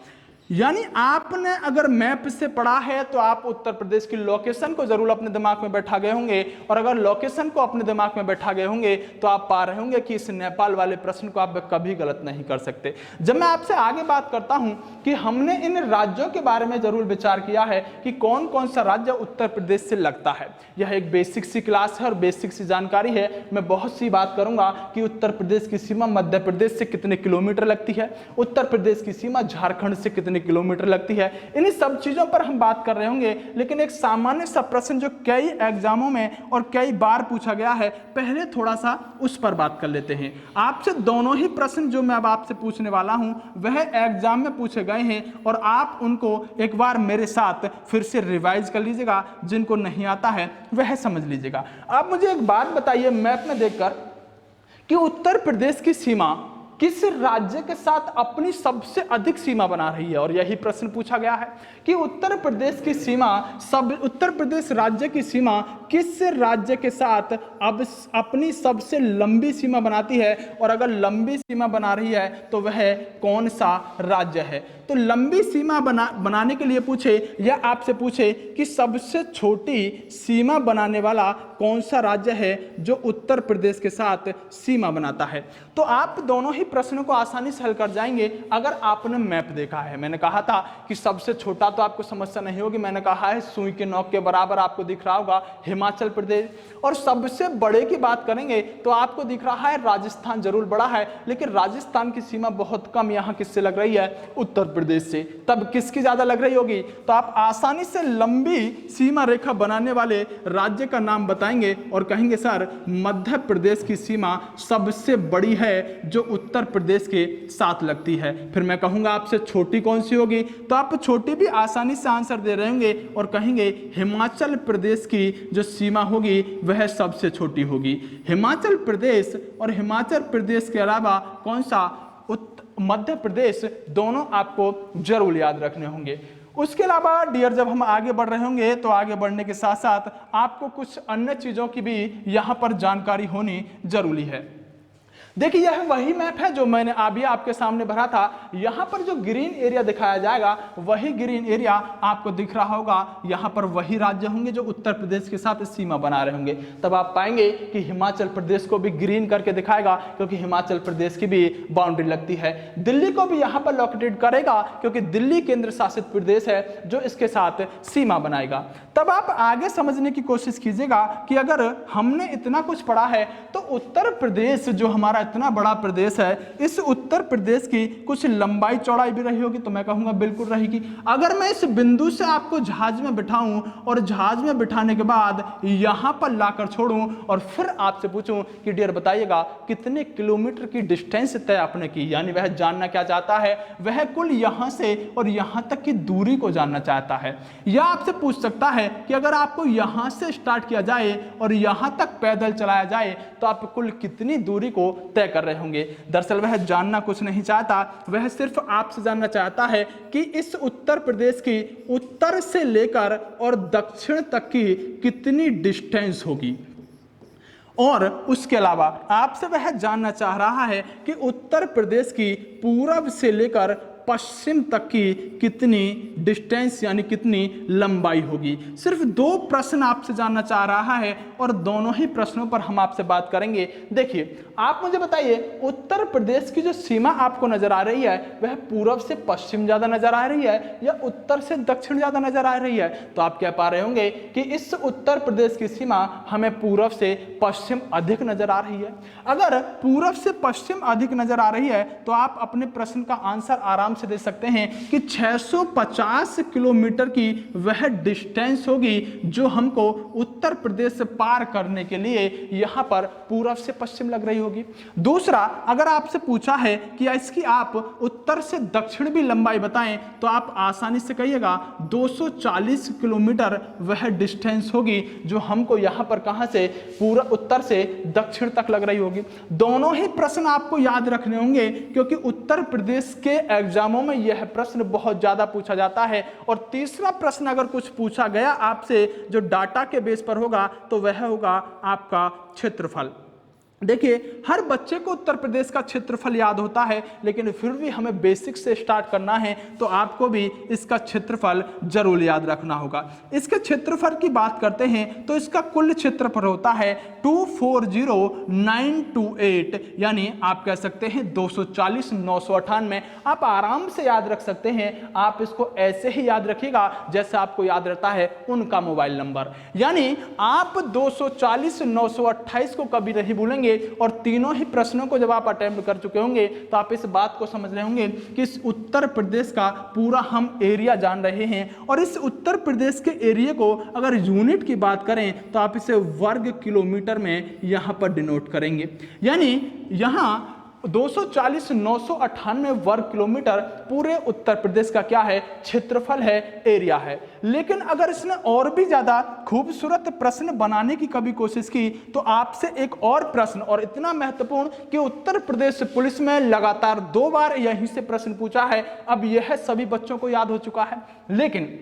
यानी आपने अगर मैप से पढ़ा है तो आप उत्तर प्रदेश की लोकेशन को जरूर अपने दिमाग में बैठा गए होंगे, और अगर लोकेशन को अपने दिमाग में बैठा गए होंगे तो आप पा रहे होंगे कि इस नेपाल वाले प्रश्न को आप कभी गलत नहीं कर सकते। जब मैं आपसे आगे बात करता हूं कि हमने इन राज्यों के बारे में जरूर विचार किया है कि कौन कौन सा राज्य उत्तर प्रदेश से लगता है। यह एक बेसिक सी क्लास है और बेसिक सी जानकारी है। मैं बहुत सी बात करूंगा कि उत्तर प्रदेश की सीमा मध्य प्रदेश से कितने किलोमीटर लगती है, उत्तर प्रदेश की सीमा झारखंड से कितने किलोमीटर लगती है। इन्हीं सब चीजों पर हम बात कर रहे होंगे। लेकिन एक सामान्य सा प्रश्न जो कई एग्जामों में और कई बार पूछा गया है, पहले थोड़ा सा उस पर बात कर लेते हैं। आपसे दोनों ही प्रश्न जो मैं अब आपसे पूछने वाला हूं वह एग्जाम में पूछे गए हैं, और आप उनको एक बार मेरे साथ फिर से रिवाइज कर लीजिएगा। जिनको नहीं आता है वह समझ लीजिएगा। अब मुझे एक बात बताइए मैप में देखकर कि उत्तर प्रदेश की सीमा किस राज्य के साथ अपनी सबसे अधिक सीमा बना रही है। और यही प्रश्न पूछा गया है कि उत्तर प्रदेश की सीमा उत्तर प्रदेश राज्य की सीमा किस राज्य के साथ अब अपनी सबसे लंबी सीमा बनाती है, और अगर लंबी सीमा बना रही है तो वह कौन सा राज्य है। तो लंबी सीमा बनाने के लिए पूछे या आपसे पूछे कि सबसे छोटी सीमा बनाने वाला कौन सा राज्य है जो उत्तर प्रदेश के साथ सीमा बनाता है, तो आप दोनों ही प्रश्नों को आसानी से हल कर जाएंगे अगर आपने मैप देखा है। मैंने कहा था कि सबसे छोटा तो आपको समस्या नहीं होगी, मैंने कहा है सुई के नोक के बराबर आपको दिख रहा होगा हिमाचल प्रदेश। और सबसे बड़े की बात करेंगे तो आपको दिख रहा है राजस्थान जरूर बड़ा है, लेकिन राजस्थान की सीमा बहुत कम यहाँ किससे लग रही है? उत्तर प्रदेश से। तब किसकी ज्यादा लग रही होगी? तो आप आसानी से लंबी सीमा रेखा बनाने वाले राज्य का नाम बताएंगे और कहेंगे सर मध्य प्रदेश की सीमा सबसे बड़ी है जो उत्तर प्रदेश के साथ लगती है। फिर मैं कहूंगा आपसे छोटी कौन सी होगी, तो आप छोटी भी आसानी से आंसर दे रहे होंगे और कहेंगे हिमाचल प्रदेश की जो सीमा होगी वह सबसे छोटी होगी। हिमाचल प्रदेश और हिमाचल प्रदेश के अलावा कौन सा मध्य प्रदेश, दोनों आपको जरूर याद रखने होंगे। उसके अलावा डियर जब हम आगे बढ़ रहे होंगे तो आगे बढ़ने के साथ साथ आपको कुछ अन्य चीजों की भी यहां पर जानकारी होनी जरूरी है। देखिए यह वही मैप है जो मैंने अभी आपके सामने भरा था। यहाँ पर जो ग्रीन एरिया दिखाया जाएगा वही ग्रीन एरिया आपको दिख रहा होगा। यहाँ पर वही राज्य होंगे जो उत्तर प्रदेश के साथ सीमा बना रहे होंगे। तब आप पाएंगे कि हिमाचल प्रदेश को भी ग्रीन करके दिखाएगा क्योंकि हिमाचल प्रदेश की भी बाउंड्री लगती है। दिल्ली को भी यहाँ पर लोकेटेड करेगा क्योंकि दिल्ली केंद्र शासित प्रदेश है जो इसके साथ सीमा बनाएगा। तब आप आगे समझने की कोशिश कीजिएगा कि अगर हमने इतना कुछ पढ़ा है तो उत्तर प्रदेश जो हमारा इतना बड़ा प्रदेश है, इस उत्तर प्रदेश की कुछ लंबाई चौड़ाई भी रही होगी। तो मैं कहूंगा बिल्कुल रहेगी। अगर मैं इस बिंदु से आपको जहाज में बिठाऊं और जहाज में बिठाने के बाद यहां पर लाकर छोड़ूं और फिर आपसे पूछूं कि डियर बताइएगा कितने किलोमीटर की डिस्टेंस तय आपने की, यानी वह जानना क्या चाहता है, वह कुल यहां से और यहां तक की दूरी को जानना चाहता है। या आपसे पूछ सकता है कि अगर आपको यहां से स्टार्ट किया जाए और यहां तक पैदल चलाया जाए तो आप कुल कितनी दूरी को तय कर रहे होंगे। दरअसल वह जानना कुछ नहीं चाहता, वह सिर्फ आपसे जानना चाहता है कि इस उत्तर प्रदेश की उत्तर से लेकर और दक्षिण तक की कितनी डिस्टेंस होगी। और उसके अलावा आपसे वह जानना चाह रहा है कि उत्तर प्रदेश की पूरब से लेकर पश्चिम तक की कितनी डिस्टेंस यानी कितनी लंबाई होगी। सिर्फ दो प्रश्न आपसे जानना चाह रहा है और दोनों ही प्रश्नों पर हम आपसे बात करेंगे। देखिए आप मुझे बताइए उत्तर प्रदेश की जो सीमा आपको नजर आ रही है वह पूरब से पश्चिम ज्यादा नजर आ रही है या उत्तर से दक्षिण ज्यादा नजर आ रही है। तो आप कह पा रहे होंगे कि इस उत्तर प्रदेश की सीमा हमें पूरब से पश्चिम अधिक नजर आ रही है। अगर पूरब से पश्चिम अधिक नजर आ रही है तो आप अपने प्रश्न का आंसर आराम से दे सकते हैं कि 650 किलोमीटर की वह डिस्टेंस होगी जो हमको उत्तर प्रदेश से पार करने के लिए यहां पर पूरब से पश्चिम लग रही होगी। दूसरा, अगर आपसे पूछा है कि इसकी आप उत्तर से दक्षिण भी लंबाई बताएं तो आप आसानी से कहिएगा 240 किलोमीटर वह डिस्टेंस होगी जो हमको यहां पर कहां से पूरा उत्तर से दक्षिण तक लग रही होगी। दोनों ही प्रश्न आपको याद रखने होंगे क्योंकि उत्तर प्रदेश के एग्जामों में यह प्रश्न बहुत ज्यादा पूछा जाता है। और तीसरा प्रश्न अगर कुछ पूछा गया आपसे जो डाटा के बेस पर होगा तो वह होगा आपका क्षेत्रफल। देखिए हर बच्चे को उत्तर प्रदेश का क्षेत्रफल याद होता है लेकिन फिर भी हमें बेसिक से स्टार्ट करना है तो आपको भी इसका क्षेत्रफल जरूर याद रखना होगा। इसके क्षेत्रफल की बात करते हैं तो इसका कुल क्षेत्रफल होता है 240928 यानी आप कह सकते हैं 240 998। आप आराम से याद रख सकते हैं। आप इसको ऐसे ही याद रखिएगा जैसे आपको याद रहता है उनका मोबाइल नंबर, यानी आप 240 928 को कभी नहीं भूलेंगे। और तीनों ही प्रश्नों को जब आप अटेम्प्ट कर चुके होंगे तो आप इस बात को समझ रहे होंगे कि इस उत्तर प्रदेश का पूरा हम एरिया जान रहे हैं। और इस उत्तर प्रदेश के एरिया को अगर यूनिट की बात करें तो आप इसे वर्ग किलोमीटर में यहां पर डिनोट करेंगे, यानी यहां 240 998 वर्ग किलोमीटर पूरे उत्तर प्रदेश का क्या है, क्षेत्रफल है, एरिया है। लेकिन अगर इसने और भी ज्यादा खूबसूरत प्रश्न बनाने की कभी कोशिश की तो आपसे एक और प्रश्न, और इतना महत्वपूर्ण कि उत्तर प्रदेश पुलिस में लगातार 2 बार यहीं से प्रश्न पूछा है। अब यह सभी बच्चों को याद हो चुका है, लेकिन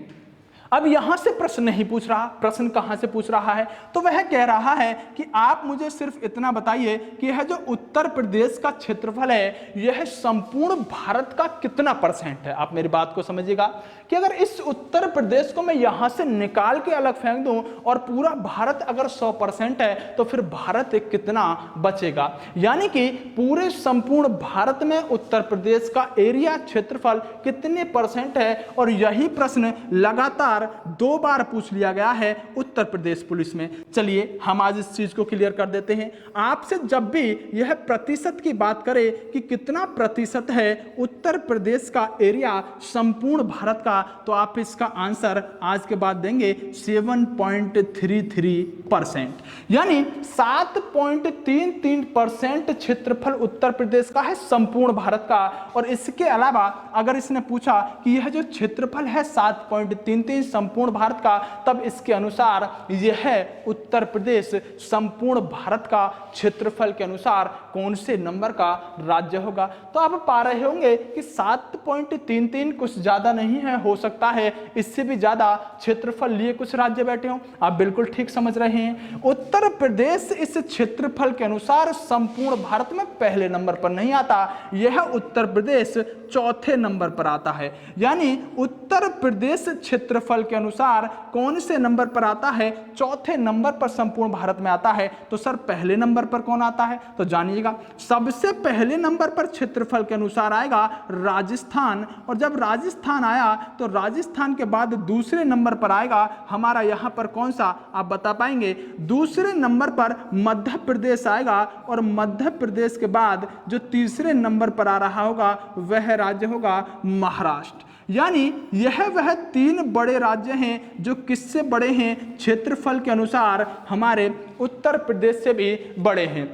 अब यहां से प्रश्न नहीं पूछ रहा। प्रश्न कहां से पूछ रहा है तो वह कह रहा है कि आप मुझे सिर्फ इतना बताइए कि यह जो उत्तर प्रदेश का क्षेत्रफल है यह संपूर्ण भारत का कितना परसेंट है। आप मेरी बात को समझिएगा कि अगर इस उत्तर प्रदेश को मैं यहां से निकाल के अलग फेंक दूं और पूरा भारत अगर 100% है तो फिर भारत कितना बचेगा, यानी कि पूरे संपूर्ण भारत में उत्तर प्रदेश का एरिया क्षेत्रफल कितने परसेंट है। और यही प्रश्न लगातार 2 बार पूछ लिया गया है उत्तर प्रदेश पुलिस में। चलिए हम आज इस चीज को क्लियर कर देते हैं। आपसे जब भी यह प्रतिशत की बात करे कि कितना प्रतिशत है उत्तर प्रदेश का एरिया संपूर्ण भारत का, तो आप इसका आंसर आज के बाद देंगे 7.33%, यानी 7.33% क्षेत्रफल उत्तर प्रदेश का है संपूर्ण भारत का। और इसके अलावा अगर इसने पूछा कि यह जो क्षेत्रफल है 7.33 संपूर्ण भारत का, तब इसके अनुसार यह उत्तर प्रदेश संपूर्ण भारत का क्षेत्रफल के अनुसार कौन से नंबर का राज्य होगा। तो आप पा रहे होंगे कि 7.33 कुछ ज्यादा नहीं है, हो सकता है इससे भी ज्यादा क्षेत्रफल लिए कुछ राज्य बैठे हों। आप बिल्कुल ठीक समझ रहे हैं। उत्तर प्रदेश इस क्षेत्रफल के अनुसार संपूर्ण भारत में पहले नंबर पर नहीं आता, यह उत्तर प्रदेश चौथे नंबर पर आता है। यानी उत्तर प्रदेश क्षेत्रफल के अनुसार कौन से नंबर पर आता है, चौथे नंबर पर संपूर्ण भारत में आता है। तो सर पहले नंबर पर कौन आता है, तो जानिएगा सबसे पहले नंबर पर क्षेत्रफल के अनुसार आएगा राजस्थान, और जब राजस्थान आया तो राजस्थान के बाद दूसरे नंबर पर आएगा हमारा यहां पर कौन सा, आप बता पाएंगे, दूसरे नंबर पर मध्य प्रदेश आएगा, और मध्य प्रदेश के बाद जो तीसरे नंबर पर आ रहा होगा वह राज्य होगा महाराष्ट्र। यानी यह वह 3 बड़े राज्य हैं जो किससे बड़े हैं, क्षेत्रफल के अनुसार हमारे उत्तर प्रदेश से भी बड़े हैं।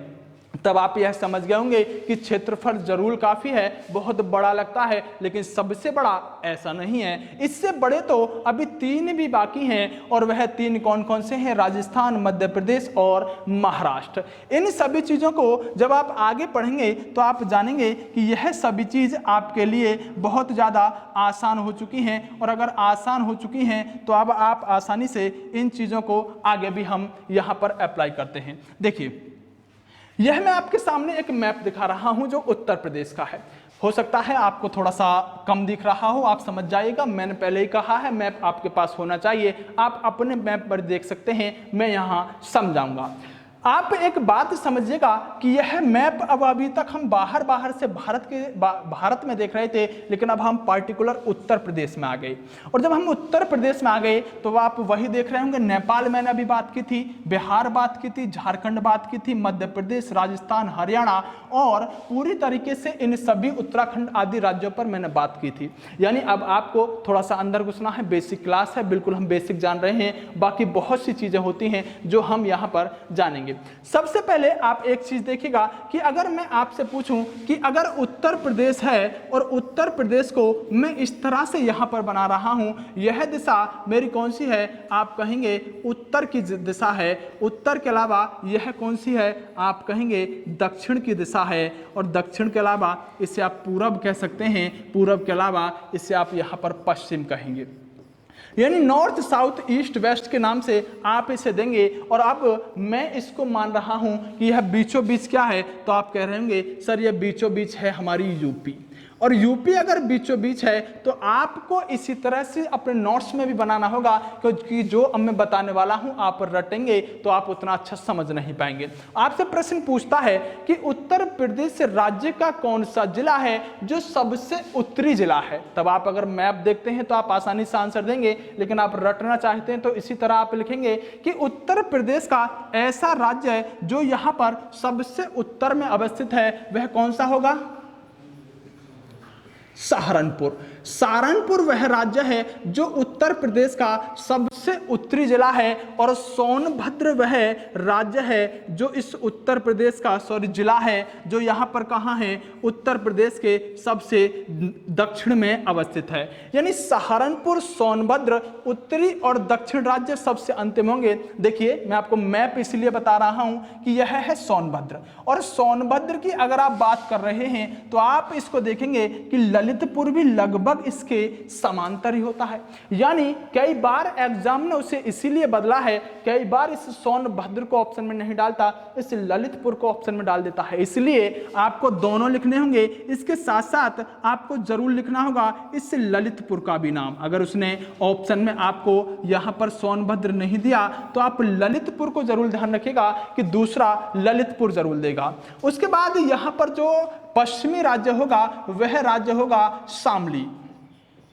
तब आप यह समझ गए होंगे कि क्षेत्रफल जरूर काफी है, बहुत बड़ा लगता है, लेकिन सबसे बड़ा ऐसा नहीं है। इससे बड़े तो अभी 3 भी बाकी हैं, और वह 3 कौन कौन से हैं, राजस्थान, मध्य प्रदेश और महाराष्ट्र। इन सभी चीजों को जब आप आगे पढ़ेंगे तो आप जानेंगे कि यह सभी चीज आपके लिए बहुत ज्यादा आसान हो चुकी हैं, और अगर आसान हो चुकी हैं तो अब आप आसानी से इन चीजों को आगे भी हम यहाँ पर अप्लाई करते हैं। देखिए, यह मैं आपके सामने एक मैप दिखा रहा हूं जो उत्तर प्रदेश का है। हो सकता है आपको थोड़ा सा कम दिख रहा हो, आप समझ जाइएगा, मैंने पहले ही कहा है मैप आपके पास होना चाहिए। आप अपने मैप पर देख सकते हैं, मैं यहां समझाऊंगा। आप एक बात समझिएगा कि यह मैप अब अभी तक हम बाहर से भारत में देख रहे थे, लेकिन अब हम पार्टिकुलर उत्तर प्रदेश में आ गए। और जब हम उत्तर प्रदेश में आ गए तो आप वही देख रहे होंगे, नेपाल मैंने अभी बात की थी, बिहार बात की थी, झारखंड बात की थी, मध्य प्रदेश, राजस्थान, हरियाणा, और पूरी तरीके से इन सभी उत्तराखंड आदि राज्यों पर मैंने बात की थी। यानी अब आपको थोड़ा सा अंदर घुसना है, बेसिक क्लास है, बिल्कुल हम बेसिक जान रहे हैं, बाकी बहुत सी चीजें होती हैं जो हम यहाँ पर जानेंगे। सबसे पहले आप एक चीज देखिएगा कि अगर मैं आपसे पूछूं कि अगर उत्तर प्रदेश है और उत्तर प्रदेश को मैं इस तरह से यहां पर बना रहा हूं, यह दिशा मेरी कौन सी है, आप कहेंगे उत्तर की दिशा है। उत्तर के अलावा यह कौन सी है, आप कहेंगे दक्षिण की दिशा है, और दक्षिण के अलावा इसे आप पूरब कह सकते हैं, पूरब के अलावा इसे आप यहां पर पश्चिम कहेंगे। यानी नॉर्थ, साउथ, ईस्ट, वेस्ट के नाम से आप इसे देंगे। और अब मैं इसको मान रहा हूं कि यह बीचों बीच क्या है, तो आप कह रहे होंगे सर यह बीचों बीच है हमारी यूपी। और यूपी अगर बीचों बीच है तो आपको इसी तरह से अपने नोट्स में भी बनाना होगा, क्योंकि जो अब मैं बताने वाला हूं आप रटेंगे तो आप उतना अच्छा समझ नहीं पाएंगे। आपसे प्रश्न पूछता है कि उत्तर प्रदेश राज्य का कौन सा जिला है जो सबसे उत्तरी जिला है, तब आप अगर मैप देखते हैं तो आप आसानी से आंसर देंगे, लेकिन आप रटना चाहते हैं तो इसी तरह आप लिखेंगे कि उत्तर प्रदेश का ऐसा राज्य है जो यहां पर सबसे उत्तर में अवस्थित है, वह कौन सा होगा, सहारनपुर। सहारनपुर वह राज्य है जो उत्तर प्रदेश का सबसे उत्तरी जिला है, और सोनभद्र वह राज्य है जो इस उत्तर प्रदेश का जिला है जो यहाँ पर कहाँ है, उत्तर प्रदेश के सबसे दक्षिण में अवस्थित है। यानी सहारनपुर, सोनभद्र उत्तरी और दक्षिण राज्य सबसे अंतिम होंगे। देखिए मैं आपको मैप इसलिए बता रहा हूं कि यह है सोनभद्र, और सोनभद्र की अगर आप बात कर रहे हैं तो आप इसको देखेंगे कि ललितपुर भी लगभग इसके समांतर ही होता है। यानी कई बार एग्जाम ने उसे इसीलिए बदला है, कई बार इस सोनभद्र को ऑप्शन में नहीं डालता, इस ललितपुर को ऑप्शन में डाल देता है। इसलिए आपको दोनों लिखने होंगे, इसके साथ साथ आपको जरूर लिखना होगा इस ललितपुर का भी नाम। अगर उसने ऑप्शन में आपको यहां पर सोनभद्र नहीं दिया तो आप ललितपुर को जरूर ध्यान रखिएगा कि दूसरा ललितपुर जरूर देगा। उसके बाद यहां पर जो पश्चिमी राज्य होगा वह राज्य होगा शामली।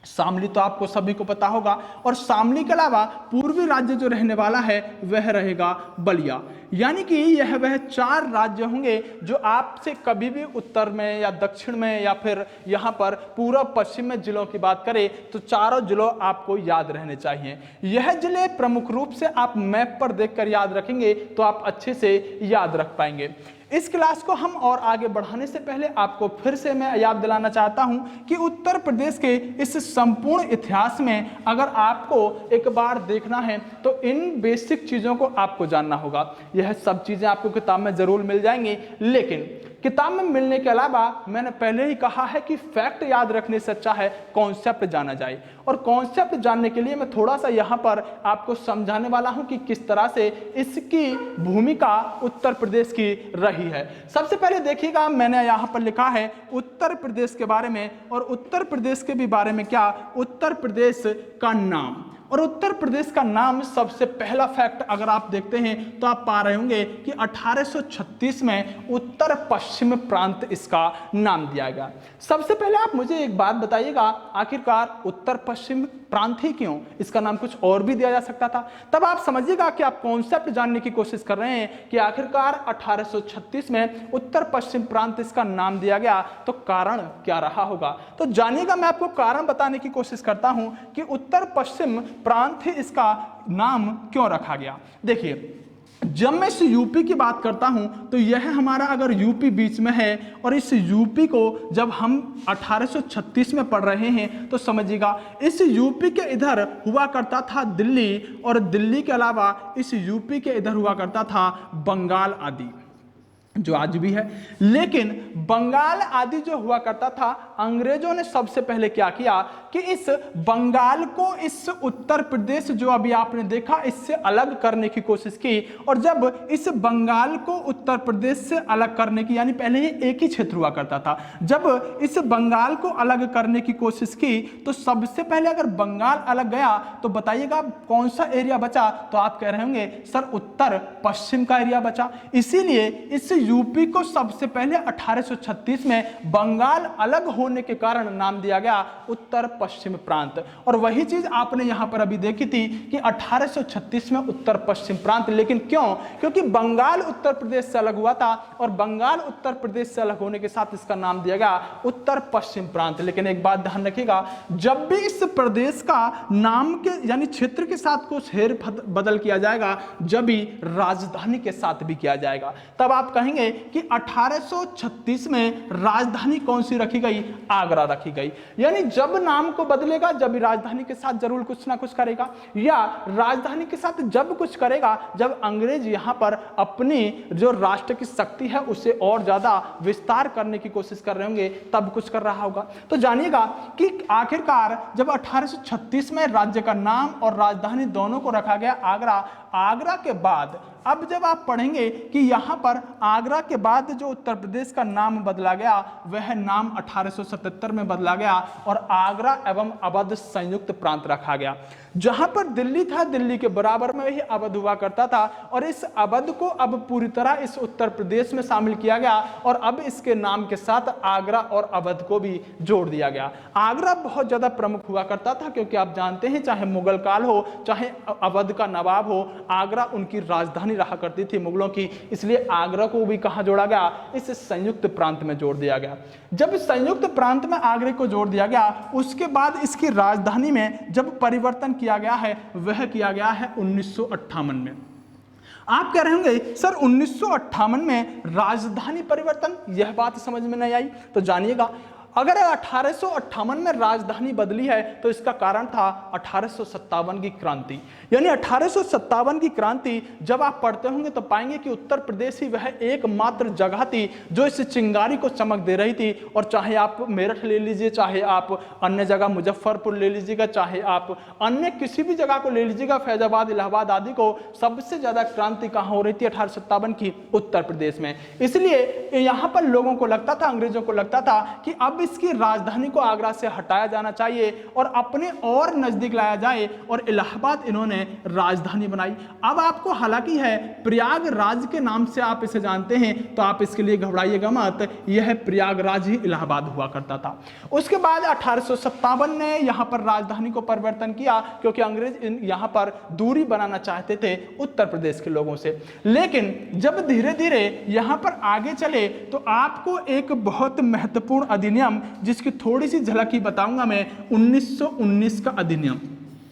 शामली तो आपको सभी को पता होगा, और शामली के अलावा पूर्वी राज्य जो रहने वाला है वह रहेगा बलिया। यानी कि यह वह 4 राज्य होंगे जो आपसे कभी भी उत्तर में या दक्षिण में या फिर यहाँ पर पूर्व पश्चिम में जिलों की बात करें तो चारों जिलों आपको याद रहने चाहिए। यह जिले प्रमुख रूप से आप मैप पर देखकर याद रखेंगे तो आप अच्छे से याद रख पाएंगे। इस क्लास को हम और आगे बढ़ाने से पहले आपको फिर से मैं याद दिलाना चाहता हूं कि उत्तर प्रदेश के इस संपूर्ण इतिहास में अगर आपको एक बार देखना है तो इन बेसिक चीजों को आपको जानना होगा। यह सब चीजें आपको किताब में जरूर मिल जाएंगी, लेकिन किताब में मिलने के अलावा मैंने पहले ही कहा है कि फैक्ट याद रखने से अच्छा है कॉन्सेप्ट जाना जाए। और कॉन्सेप्ट जानने के लिए मैं थोड़ा सा यहाँ पर आपको समझाने वाला हूँ कि किस तरह से इसकी भूमिका उत्तर प्रदेश की रही है। सबसे पहले देखिएगा, मैंने यहाँ पर लिखा है उत्तर प्रदेश के बारे में, और उत्तर प्रदेश के भी बारे में क्या, उत्तर प्रदेश का नाम। और उत्तर प्रदेश का नाम, सबसे पहला फैक्ट अगर आप देखते हैं तो आप पा रहे होंगे कि 1836 में उत्तर पश्चिम प्रांत इसका नाम दिया गया। सबसे पहले आप मुझे एक बात बताइएगा, आखिरकार उत्तर पश्चिम प्रांत ही क्यों, इसका नाम कुछ और भी दिया जा सकता था। तब आप समझिएगा कि आप कॉन्सेप्ट जानने की कोशिश कर रहे हैं कि आखिरकार 1836 में उत्तर पश्चिम प्रांत इसका नाम दिया गया, तो कारण क्या रहा होगा। तो जानिएगा, मैं आपको कारण बताने की कोशिश करता हूं कि उत्तर पश्चिम प्रांत ही इसका नाम क्यों रखा गया। देखिए, जब मैं इस यूपी की बात करता हूं तो यह हमारा अगर यूपी बीच में है, और इस यूपी को जब हम 1836 में पढ़ रहे हैं तो समझिएगा इस यूपी के इधर हुआ करता था दिल्ली, और दिल्ली के अलावा इस यूपी के इधर हुआ करता था बंगाल आदि, जो आज भी है। लेकिन बंगाल आदि जो हुआ करता था, अंग्रेजों ने सबसे पहले क्या किया कि इस बंगाल को इस उत्तर प्रदेश जो अभी आपने देखा इससे अलग करने की कोशिश की। और जब इस बंगाल को उत्तर प्रदेश से अलग करने की, यानी पहले ये एक ही क्षेत्र हुआ करता था, जब इस बंगाल को अलग करने की कोशिश की तो सबसे पहले अगर बंगाल अलग गया तो बताइएगा कौन सा एरिया बचा। तो आप कह रहे होंगे सर उत्तर पश्चिम का एरिया बचा। इसीलिए इस यूपी को सबसे पहले 1836 में बंगाल अलग होने के कारण नाम दिया गया उत्तर पश्चिम प्रांत। और वही चीज आपने यहां पर अभी देखी थी कि 1836 में उत्तर पश्चिम प्रांत, लेकिन क्यों, क्योंकि बंगाल उत्तर प्रदेश से अलग हुआ था, और बंगाल उत्तर प्रदेश से अलग होने के साथ इसका नाम दिया गया उत्तर पश्चिम प्रांत। लेकिन एक बात ध्यान रखिएगा, जब भी इस प्रदेश का नाम के यानी क्षेत्र के साथ कुछ हेर बदल किया जाएगा, जब भी राजधानी के साथ भी किया जाएगा, तब आप कहेंगे कि 1836 में राजधानी कौन सी रखी गई, आगरा रखी गई। यानी जब नाम को बदलेगा जब राजधानी के साथ जरूर कुछ ना कुछ करेगा, या राजधानी के साथ जब कुछ करेगा जब अंग्रेज यहां पर अपनी जो राष्ट्र की शक्ति है उसे और ज्यादा विस्तार करने की कोशिश कर रहे होंगे, तब कुछ कर रहा होगा। तो जानिएगा कि आखिरकार जब 1836 में राज्य का नाम और राजधानी दोनों को रखा गया आगरा, आगरा के बाद अब जब आप पढ़ेंगे कि यहां पर आगरा के बाद जो उत्तर प्रदेश का नाम बदला गया वह नाम 1877 में बदला गया और आगरा एवं अवध संयुक्त प्रांत रखा गया। जहां पर दिल्ली था, दिल्ली के बराबर में ही अवध हुआ करता था, और इस अवध को अब पूरी तरह इस उत्तर प्रदेश में शामिल किया गया, और अब इसके नाम के साथ आगरा और अवध को भी जोड़ दिया गया। आगरा बहुत ज्यादा प्रमुख हुआ करता था, क्योंकि आप जानते हैं चाहे मुगल काल हो चाहे अवध का नवाब हो, आगरा उनकी राजधानी रहा करती थी मुगलों की, इसलिए आगरा को भी कहां जोड़ा गया, इस संयुक्त प्रांत में जोड़ दिया गया। जब संयुक्त प्रांत में आगरा को जोड़ दिया गया, उसके बाद इसकी राजधानी में जब परिवर्तन किया गया है वह किया गया है 1958 में। आप कह रहे होंगे सर 1958 में राजधानी परिवर्तन, यह बात समझ में नहीं आई। तो जानिएगा, अगर 1858 में राजधानी बदली है तो इसका कारण था 1857 की क्रांति। यानी 1857 की क्रांति जब आप पढ़ते होंगे तो पाएंगे कि उत्तर प्रदेश ही वह एकमात्र जगह थी जो इस चिंगारी को चमक दे रही थी। और चाहे आप मेरठ ले लीजिए, चाहे आप अन्य जगह मुजफ्फरपुर ले लीजिएगा, चाहे आप अन्य किसी भी जगह को ले लीजिएगा, फैजाबाद, इलाहाबाद आदि को, सबसे ज्यादा क्रांति कहां हो रही थी 1857 की, उत्तर प्रदेश में। इसलिए यहां पर लोगों को लगता था, अंग्रेजों को लगता था कि अब इसकी राजधानी को आगरा से हटाया जाना चाहिए और अपने और नजदीक लाया जाए, और इलाहाबाद इन्होंने राजधानी बनाई। अब आपको हालांकि है प्रयागराज के नाम से आप इसे जानते हैं, तो आप इसके लिए घबराइएगा मत, यह प्रयागराज ही इलाहाबाद हुआ करता था। उसके बाद 1857 ने यहां पर राजधानी को परिवर्तन किया, क्योंकि अंग्रेज यहां पर दूरी बनाना चाहते थे उत्तर प्रदेश के लोगों से। लेकिन जब धीरे धीरे यहां पर आगे चले तो आपको एक बहुत महत्वपूर्ण अधिनियम, जिसकी थोड़ी सी झलक ही बताऊंगा मैं, 1919 का अधिनियम।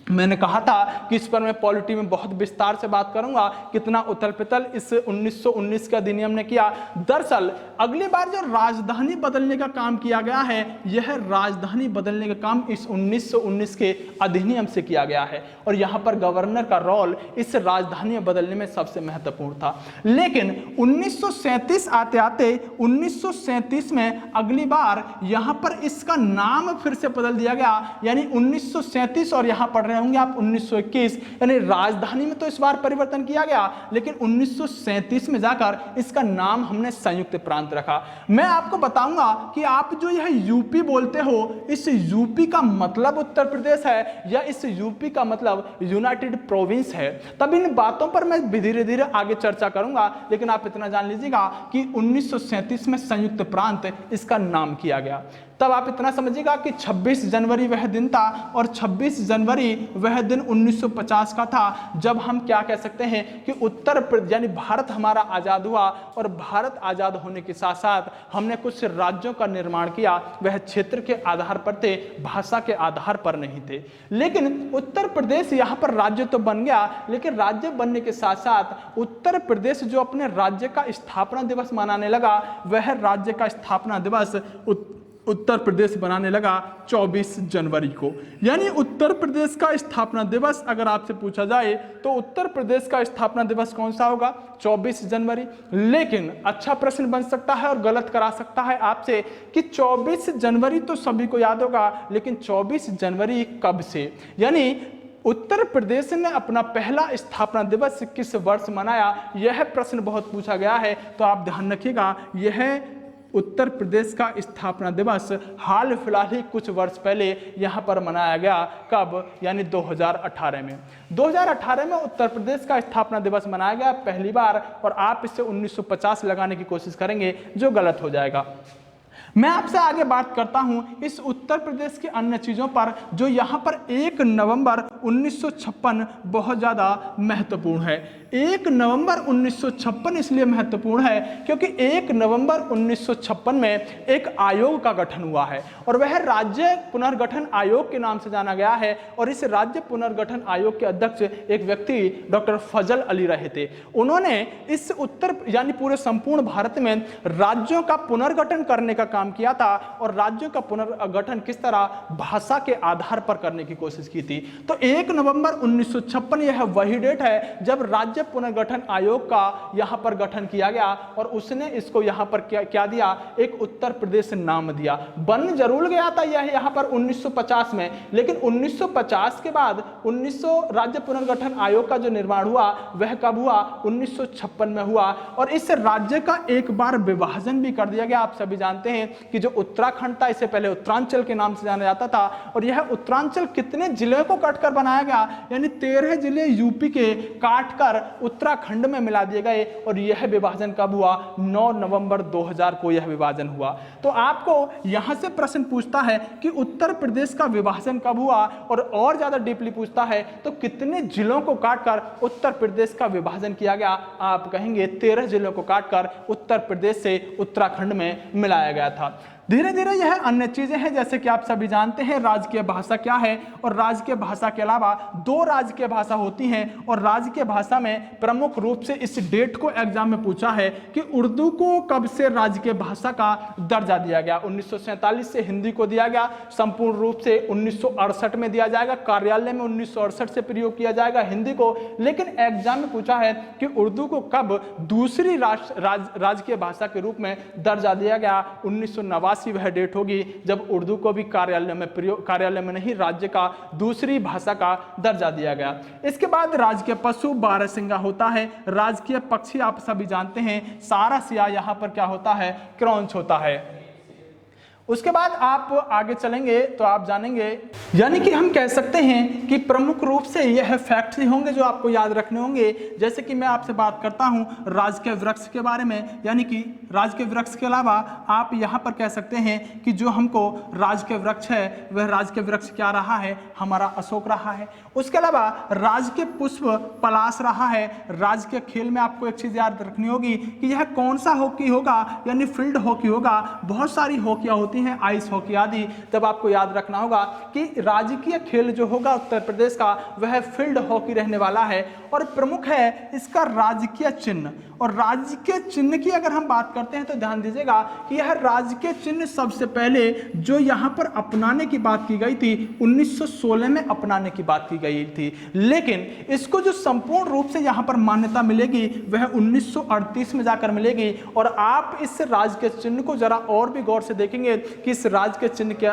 मैंने कहा था कि इस पर मैं पॉलिटी में बहुत विस्तार से बात करूंगा, कितना उथल पुथल इस 1919 के अधिनियम ने किया। दरअसल अगली बार जो राजधानी बदलने का काम किया गया है, यह राजधानी बदलने का काम इस 1919 के अधिनियम से किया गया है, और यहाँ पर गवर्नर का रोल इस राजधानी बदलने में सबसे महत्वपूर्ण था। लेकिन 1937 आते आते 1937 में अगली बार यहाँ पर इसका नाम फिर से बदल दिया गया, यानी 1937 और यहाँ पढ़ होंगे आप 1921, यानी राजधानी में तो इस बार परिवर्तन किया गया, लेकिन 1937 में जाकर इसका नाम हमने संयुक्त प्रांत रखा। मैं आपको बताऊंगा कि आप जो यह यूपी बोलते हो, इस यूपी का मतलब उत्तर प्रदेश है या इस यूपी का मतलब यूनाइटेड प्रोविंस है। तब इन बातों पर मैं धीरे धीरे आगे चर्चा करूंगा, लेकिन आप इतना जान लीजिएगा कि 1937 में संयुक्त प्रांत इसका नाम किया गया। तब आप इतना समझिएगा कि 26 जनवरी वह दिन था, और 26 जनवरी वह दिन 1950 का था, जब हम क्या कह सकते हैं कि उत्तर यानी भारत हमारा आज़ाद हुआ, और भारत आज़ाद होने के साथ साथ हमने कुछ राज्यों का निर्माण किया। वह क्षेत्र के आधार पर थे, भाषा के आधार पर नहीं थे। लेकिन उत्तर प्रदेश यहाँ पर राज्य तो बन गया, लेकिन राज्य बनने के साथ साथ उत्तर प्रदेश जो अपने राज्य का स्थापना दिवस मनाने लगा, वह राज्य का स्थापना दिवस उत्तर प्रदेश बनाने लगा 24 जनवरी को। यानी उत्तर प्रदेश का स्थापना दिवस अगर आपसे पूछा जाए तो उत्तर प्रदेश का स्थापना दिवस कौन सा होगा? 24 जनवरी। लेकिन अच्छा प्रश्न बन सकता है और गलत करा सकता है आपसे कि 24 जनवरी तो सभी को याद होगा, लेकिन 24 जनवरी कब से, यानी उत्तर प्रदेश ने अपना पहला स्थापना दिवस किस वर्ष मनाया, यह प्रश्न बहुत पूछा गया है। तो आप ध्यान रखिएगा, यह उत्तर प्रदेश का स्थापना दिवस हाल फिलहाल ही कुछ वर्ष पहले यहाँ पर मनाया गया। कब? यानी 2018 में। 2018 में उत्तर प्रदेश का स्थापना दिवस मनाया गया पहली बार, और आप इससे 1950 लगाने की कोशिश करेंगे जो गलत हो जाएगा। मैं आपसे आगे बात करता हूं इस उत्तर प्रदेश की अन्य चीजों पर, जो यहां पर 1 नवंबर 1956 बहुत ज्यादा महत्वपूर्ण है। 1 नवंबर 1956 इसलिए महत्वपूर्ण है क्योंकि 1 नवंबर 1956 में एक आयोग का गठन हुआ है, और वह राज्य पुनर्गठन आयोग के नाम से जाना गया है। और इस राज्य पुनर्गठन आयोग के अध्यक्ष एक व्यक्ति डॉक्टर फजल अली रहे थे। उन्होंने इस उत्तर यानी पूरे संपूर्ण भारत में राज्यों का पुनर्गठन करने का काम किया था, और राज्यों का पुनर्गठन किस तरह? भाषा के आधार पर करने की कोशिश की थी। तो 1 नवंबर 1956 यह वही डेट है जब राज्य पुनर्गठन आयोग का यहां पर गठन किया गया, और उसने इसको यहां पर क्या दिया? एक उत्तर प्रदेश नाम दिया। बन जरूर गया था यह यहां पर 1950 में, लेकिन 1950 के बाद 1900 राज्य पुनर्गठन आयोग का जो निर्माण हुआ वह कब हुआ? 1956 में हुआ। और इस राज्य का एक बार विभाजन भी कर दिया गया। आप सभी जानते हैं कि जो उत्तराखंड था, इससे पहले उत्तरांचल के नाम से जाना जाता था, और यह उत्तरांचल कितने जिले को काटकर बनाया गया? यानी 13 जिले यूपी के काटकर उत्तराखंड में मिला दिए गए, और यह विभाजन कब हुआ? 9 नवंबर 2000 को यह विभाजन हुआ। तो आपको यहां से प्रश्न पूछता है कि उत्तर प्रदेश का विभाजन कब हुआ, और ज्यादा डीपली पूछता है तो कितने जिलों को काटकर उत्तर प्रदेश का विभाजन किया गया? आप कहेंगे 13 जिलों को काटकर उत्तर प्रदेश से उत्तराखंड में मिलाया गया था। धीरे धीरे यह अन्य चीजें हैं, जैसे कि आप सभी जानते हैं राजकीय भाषा क्या है, और राजकीय भाषा के अलावा 2 राजकीय भाषा होती हैं। और राजकीय भाषा में प्रमुख रूप से इस डेट को एग्जाम में पूछा है कि उर्दू को कब से राजकीय भाषा का दर्जा दिया गया? 1947 से हिंदी को दिया गया संपूर्ण रूप से, 1968 में दिया जाएगा, कार्यालय में 1968 से प्रयोग किया जाएगा हिंदी को। लेकिन एग्जाम में पूछा है कि उर्दू को कब दूसरी राजकीय भाषा के रूप में दर्जा दिया गया? 1989 वह डेट होगी जब उर्दू को भी कार्यालय में नहीं, राज्य का दूसरी भाषा का दर्जा दिया गया। इसके बाद राजकीय पशु बारहसिंगा होता है। राजकीय पक्षी आप सभी जानते हैं सारसिया, यहां पर क्या होता है? क्रॉन्च होता है। उसके बाद आप आगे चलेंगे तो आप जानेंगे, यानी कि हम कह सकते हैं कि प्रमुख रूप से यह फैक्ट्स ही होंगे जो आपको याद रखने होंगे। जैसे कि मैं आपसे बात करता हूं राजकीय वृक्ष के बारे में, यानी कि राजकीय वृक्ष के अलावा आप यहां पर कह सकते हैं कि जो हमको राजकीय वृक्ष है वह राजकीय वृक्ष क्या रहा है? हमारा अशोक रहा है। उसके अलावा राजकीय पुष्प पलाश रहा है। राजकीय खेल में आपको एक चीज याद रखनी होगी कि यह कौन सा हॉकी होगा, यानी फील्ड हॉकी होगा। बहुत सारी हॉकियां होती होती हैं, आइस हॉकी आदि, तब आपको याद रखना होगा कि राजकीय खेल जो होगा उत्तर प्रदेश का वह फील्ड हॉकी रहने वाला है और प्रमुख है इसका राजकीय चिन्ह। और राजकीय चिन्ह की अगर हम बात करते हैं तो ध्यान दीजिएगा कि यह राजकीय चिन्ह सबसे पहले जो यहाँ पर अपनाने की बात की गई थी 1916 में अपनाने की बात की गई थी, लेकिन इसको जो संपूर्ण रूप से यहाँ पर मान्यता मिलेगी वह 1938 में जाकर मिलेगी। और आप इस राजकीय चिन्ह को जरा और भी गौर से देखेंगे कि इस राजकीय चिन्ह के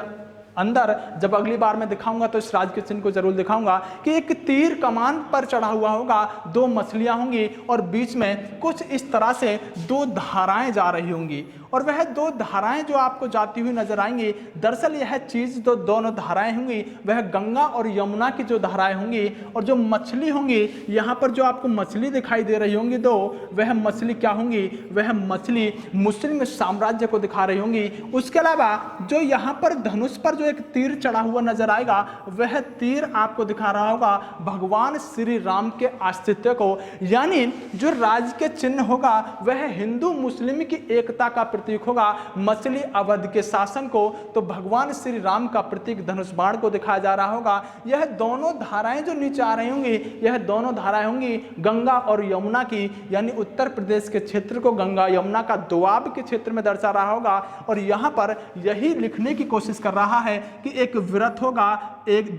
अंदर जब अगली बार मैं दिखाऊंगा तो इस राजकीय चिन्ह को जरूर दिखाऊंगा कि एक तीर कमान पर चढ़ा हुआ होगा, 2 मछलियां होंगी और बीच में कुछ इस तरह से 2 धाराएं जा रही होंगी और वह 2 धाराएं जो आपको जाती हुई नजर आएंगी, दरअसल यह चीज जो दोनों धाराएं होंगी वह गंगा और यमुना की जो धाराएं होंगी। और जो मछली होंगी यहाँ पर जो आपको मछली दिखाई दे रही होंगी 2, वह मछली क्या होंगी, वह मछली मुस्लिम साम्राज्य को दिखा रही होंगी। उसके अलावा जो यहाँ पर धनुष पर जो एक तीर चढ़ा हुआ नजर आएगा वह तीर आपको दिखा रहा होगा भगवान श्री राम के अस्तित्व को, यानी जो राज के चिन्ह होगा वह हिंदू मुस्लिम की एकता का प्रतीक होगा, मछली अवध के शासन को तो भगवान श्री राम का प्रतीक धनुष बाण को दिखाया जा रहा होगा। यह दोनों धाराएं जो नीचे आ रही होंगी यह दोनों धाराएं होंगी गंगा और यमुना की, यानी उत्तर प्रदेश के क्षेत्र को गंगा यमुना का दोआब के क्षेत्र में दर्शा रहा होगा। और यहाँ पर यही लिखने की कोशिश कर रहा है कि एक व्रत होगा,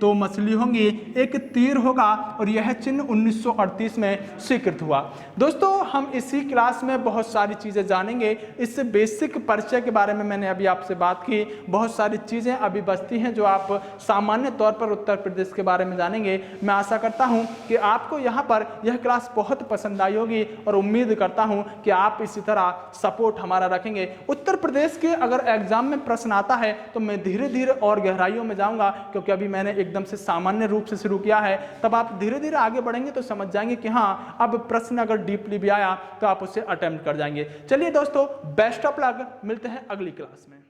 2 मछली होंगी, एक तीर होगा और यह चिन्ह 1938 में स्वीकृत हुआ। दोस्तों हम इसी क्लास में बहुत सारी चीजें जानेंगे। इस बेसिक परिचय के बारे में मैंने अभी आपसे बात की, बहुत सारी चीजें अभी बचती हैं जो आप सामान्य तौर पर उत्तर प्रदेश के बारे में जानेंगे। मैं आशा करता हूं कि आपको यहाँ पर यह क्लास बहुत पसंद आई होगी और उम्मीद करता हूं कि आप इसी तरह सपोर्ट हमारा रखेंगे। उत्तर प्रदेश के अगर एग्जाम में प्रश्न आता है तो मैं धीरे धीरे और गहराइयों में जाऊंगा, क्योंकि अभी मैंने एकदम से सामान्य रूप से शुरू किया है। तब आप धीरे धीरे आगे बढ़ेंगे तो समझ जाएंगे कि हाँ अब प्रश्न अगर डीपली भी आया तो आप उसे अटेम्प्ट कर जाएंगे। चलिए दोस्तों बेस्ट ऑफ लक, मिलते हैं अगली क्लास में।